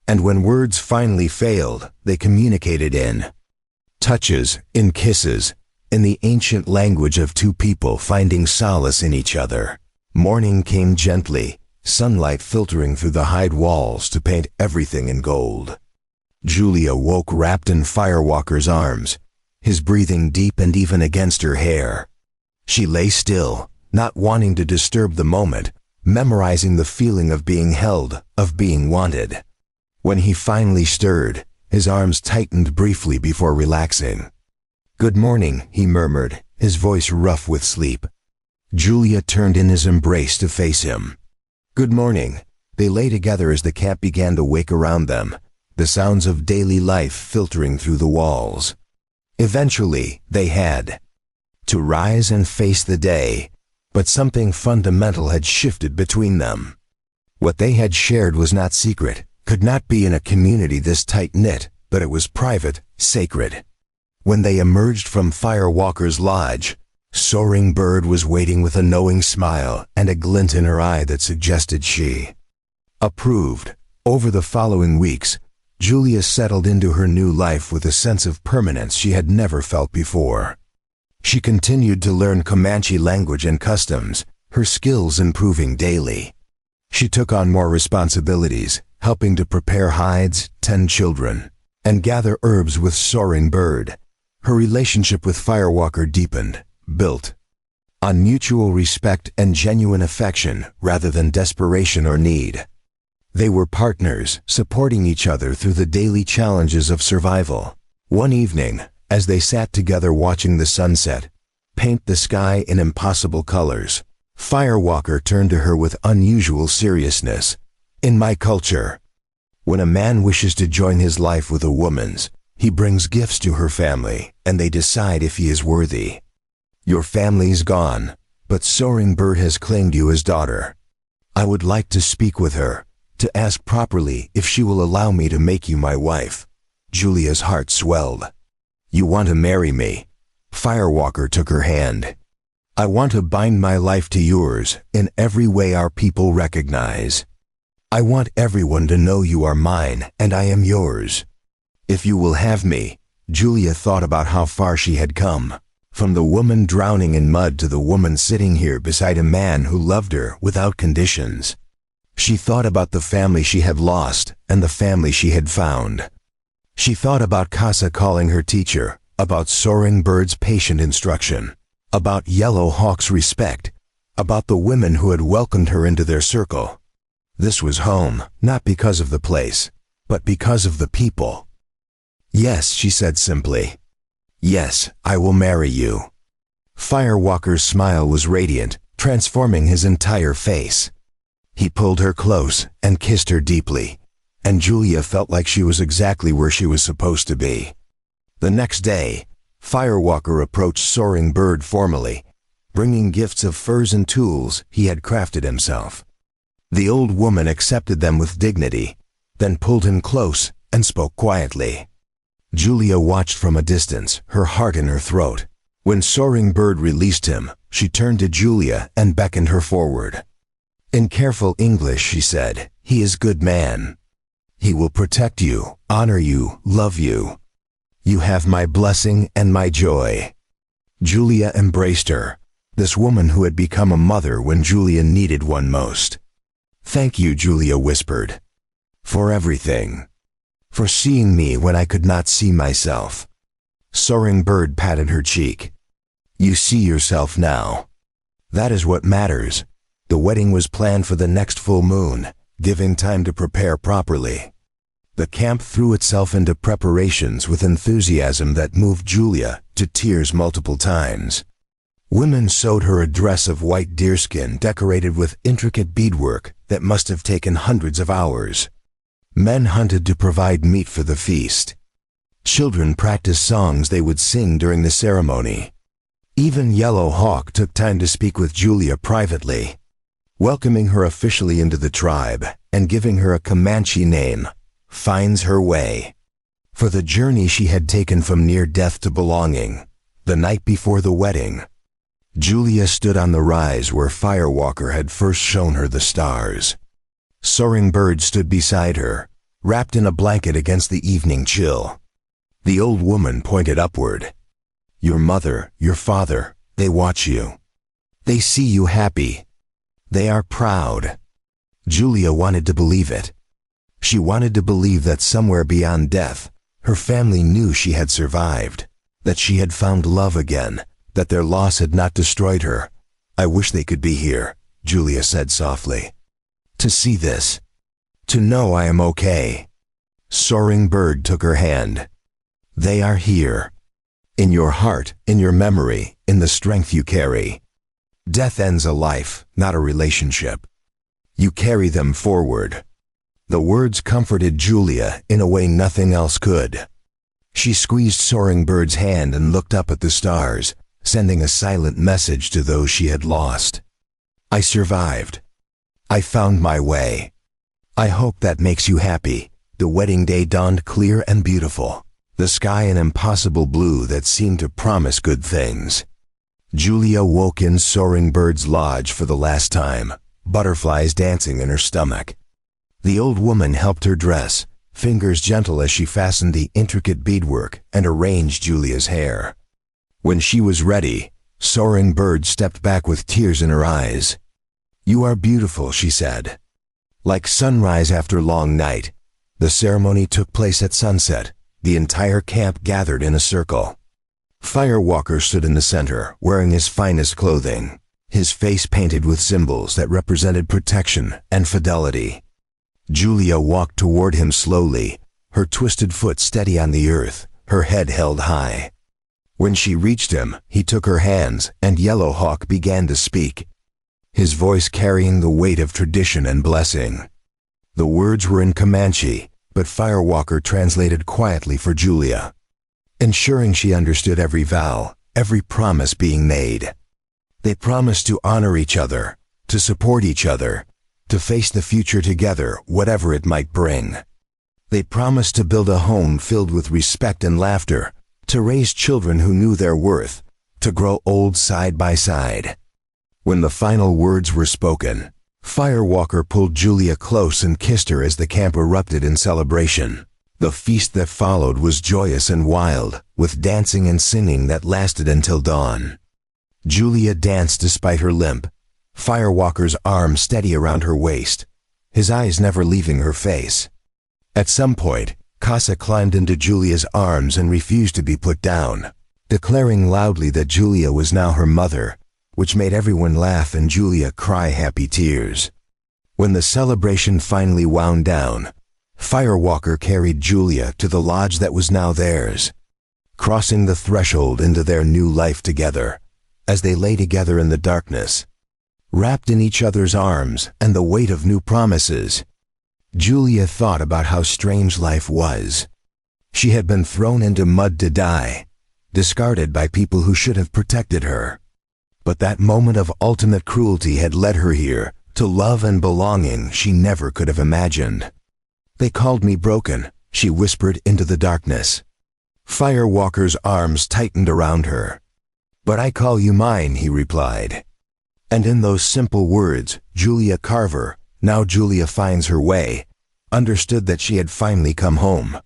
And when words finally failed, they communicated in touches, in kisses, in the ancient language of two people finding solace in each other. Morning came gently, sunlight filtering through the hide walls to paint everything in gold. Julia woke wrapped in Firewalker's arms, his breathing deep and even against her hair. She lay still, not wanting to disturb the moment, memorizing the feeling of being held, of being wanted. When he finally stirred, his arms tightened briefly before relaxing. "Good morning," he murmured, his voice rough with sleep. Julia turned in his embrace to face him. "Good morning." They lay together as the camp began to wake around them, the sounds of daily life filtering through the walls. Eventually, they had to rise and face the day, but something fundamental had shifted between them. What they had shared was not secret, could not be in a community this tight-knit, but it was private, sacred. When they emerged from Firewalker's lodge, Soaring Bird was waiting with a knowing smile and a glint in her eye that suggested she approved. Over the following weeks, Julia settled into her new life with a sense of permanence she had never felt before. She continued to learn Comanche language and customs, her skills improving daily. She took on more responsibilities, helping to prepare hides, tend children, and gather herbs with Soaring Bird. Her relationship with Firewalker deepened, built on mutual respect and genuine affection rather than desperation or need. They were partners, supporting each other through the daily challenges of survival. One evening, as they sat together watching the sunset paint the sky in impossible colors, Firewalker turned to her with unusual seriousness. "In my culture, when a man wishes to join his life with a woman's, he brings gifts to her family, and they decide if he is worthy. Your family's gone, but Soaring Bird has claimed you as daughter. I would like to speak with her, to ask properly if she will allow me to make you my wife." Julia's heart swelled. "You want to marry me?" Firewalker took her hand. "I want to bind my life to yours in every way our people recognize. I want everyone to know you are mine and I am yours. If you will have me." Julia thought about how far she had come, from the woman drowning in mud to the woman sitting here beside a man who loved her without conditions. She thought about the family she had lost and the family she had found. She thought about Casa calling her teacher, about Soaring Bird's patient instruction, about Yellow Hawk's respect, about the women who had welcomed her into their circle. This was home, not because of the place, but because of the people. "Yes," she said simply. "Yes, I will marry you." Firewalker's smile was radiant, transforming his entire face. He pulled her close and kissed her deeply, and Julia felt like she was exactly where she was supposed to be. The next day, Firewalker approached Soaring Bird formally, bringing gifts of furs and tools he had crafted himself. The old woman accepted them with dignity, then pulled him close and spoke quietly. Julia watched from a distance, her heart in her throat. When Soaring Bird released him, she turned to Julia and beckoned her forward. In careful English, she said, "He is good man. He will protect you, honor you, love you. You have my blessing and my joy." Julia embraced her, this woman who had become a mother when Julia needed one most. "Thank you," Julia whispered, "for everything. For seeing me when I could not see myself." Soaring Bird patted her cheek. "You see yourself now. That is what matters." The wedding was planned for the next full moon, giving time to prepare properly. The camp threw itself into preparations with enthusiasm that moved Julia to tears multiple times. Women sewed her a dress of white deerskin decorated with intricate beadwork that must have taken hundreds of hours. Men hunted to provide meat for the feast. Children practiced songs they would sing during the ceremony. Even Yellow Hawk took time to speak with Julia privately, welcoming her officially into the tribe and giving her a Comanche name, Finds Her Way, for the journey she had taken from near death to belonging. The night before the wedding, Julia stood on the rise where Firewalker had first shown her the stars. Soaring Bird stood beside her, wrapped in a blanket against the evening chill. The old woman pointed upward. "Your mother, your father, they watch you. They see you happy. They are proud." Julia wanted to believe it. She wanted to believe that somewhere beyond death, her family knew she had survived, that she had found love again, that their loss had not destroyed her. "I wish they could be here," Julia said softly. "To see this. To know I am okay." Soaring Bird took her hand. "They are here. In your heart, in your memory, in the strength you carry. Death ends a life, not a relationship. You carry them forward. The words comforted Julia in a way nothing else could. She squeezed Soaring Bird's hand and looked up at the stars, sending a silent message to those she had lost. I survived. I found my way. I hope that makes you happy. The wedding day dawned clear and beautiful, the sky an impossible blue that seemed to promise good things. Julia woke in Soaring Bird's lodge for the last time, butterflies dancing in her stomach. The old woman helped her dress, fingers gentle as she fastened the intricate beadwork and arranged Julia's hair. When she was ready, Soaring Bird stepped back with tears in her eyes. You are beautiful, she said. Like sunrise after long night, the ceremony took place at sunset. The entire camp gathered in a circle. Firewalker stood in the center, wearing his finest clothing, his face painted with symbols that represented protection and fidelity. Julia walked toward him slowly, her twisted foot steady on the earth, her head held high. When she reached him, he took her hands, and Yellowhawk began to speak, his voice carrying the weight of tradition and blessing. The words were in Comanche, but Firewalker translated quietly for Julia, ensuring she understood every vow, every promise being made. They promised to honor each other, to support each other, to face the future together, whatever it might bring. They promised to build a home filled with respect and laughter, to raise children who knew their worth, to grow old side by side. When the final words were spoken, Firewalker pulled Julia close and kissed her as the camp erupted in celebration. The feast that followed was joyous and wild, with dancing and singing that lasted until dawn. Julia danced despite her limp, Firewalker's arm steady around her waist, his eyes never leaving her face. At some point, Casa climbed into Julia's arms and refused to be put down, declaring loudly that Julia was now her mother, which made everyone laugh and Julia cry happy tears. When the celebration finally wound down, Firewalker carried Julia to the lodge that was now theirs, crossing the threshold into their new life together. As they lay together in the darkness, wrapped in each other's arms and the weight of new promises, Julia thought about how strange life was. She had been thrown into mud to die, discarded by people who should have protected her. But that moment of ultimate cruelty had led her here, to love and belonging she never could have imagined. They called me broken, she whispered into the darkness. Firewalker's arms tightened around her. But I call you mine, he replied. And in those simple words, Julia Carver, now Julia Finds Her Way, understood that she had finally come home.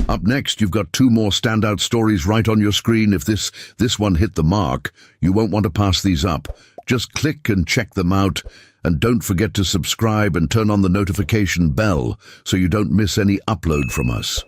Up next, you've got 2 more standout stories right on your screen. If this one hit the mark, you won't want to pass these up. Just click and check them out. And don't forget to subscribe and turn on the notification bell so you don't miss any upload from us.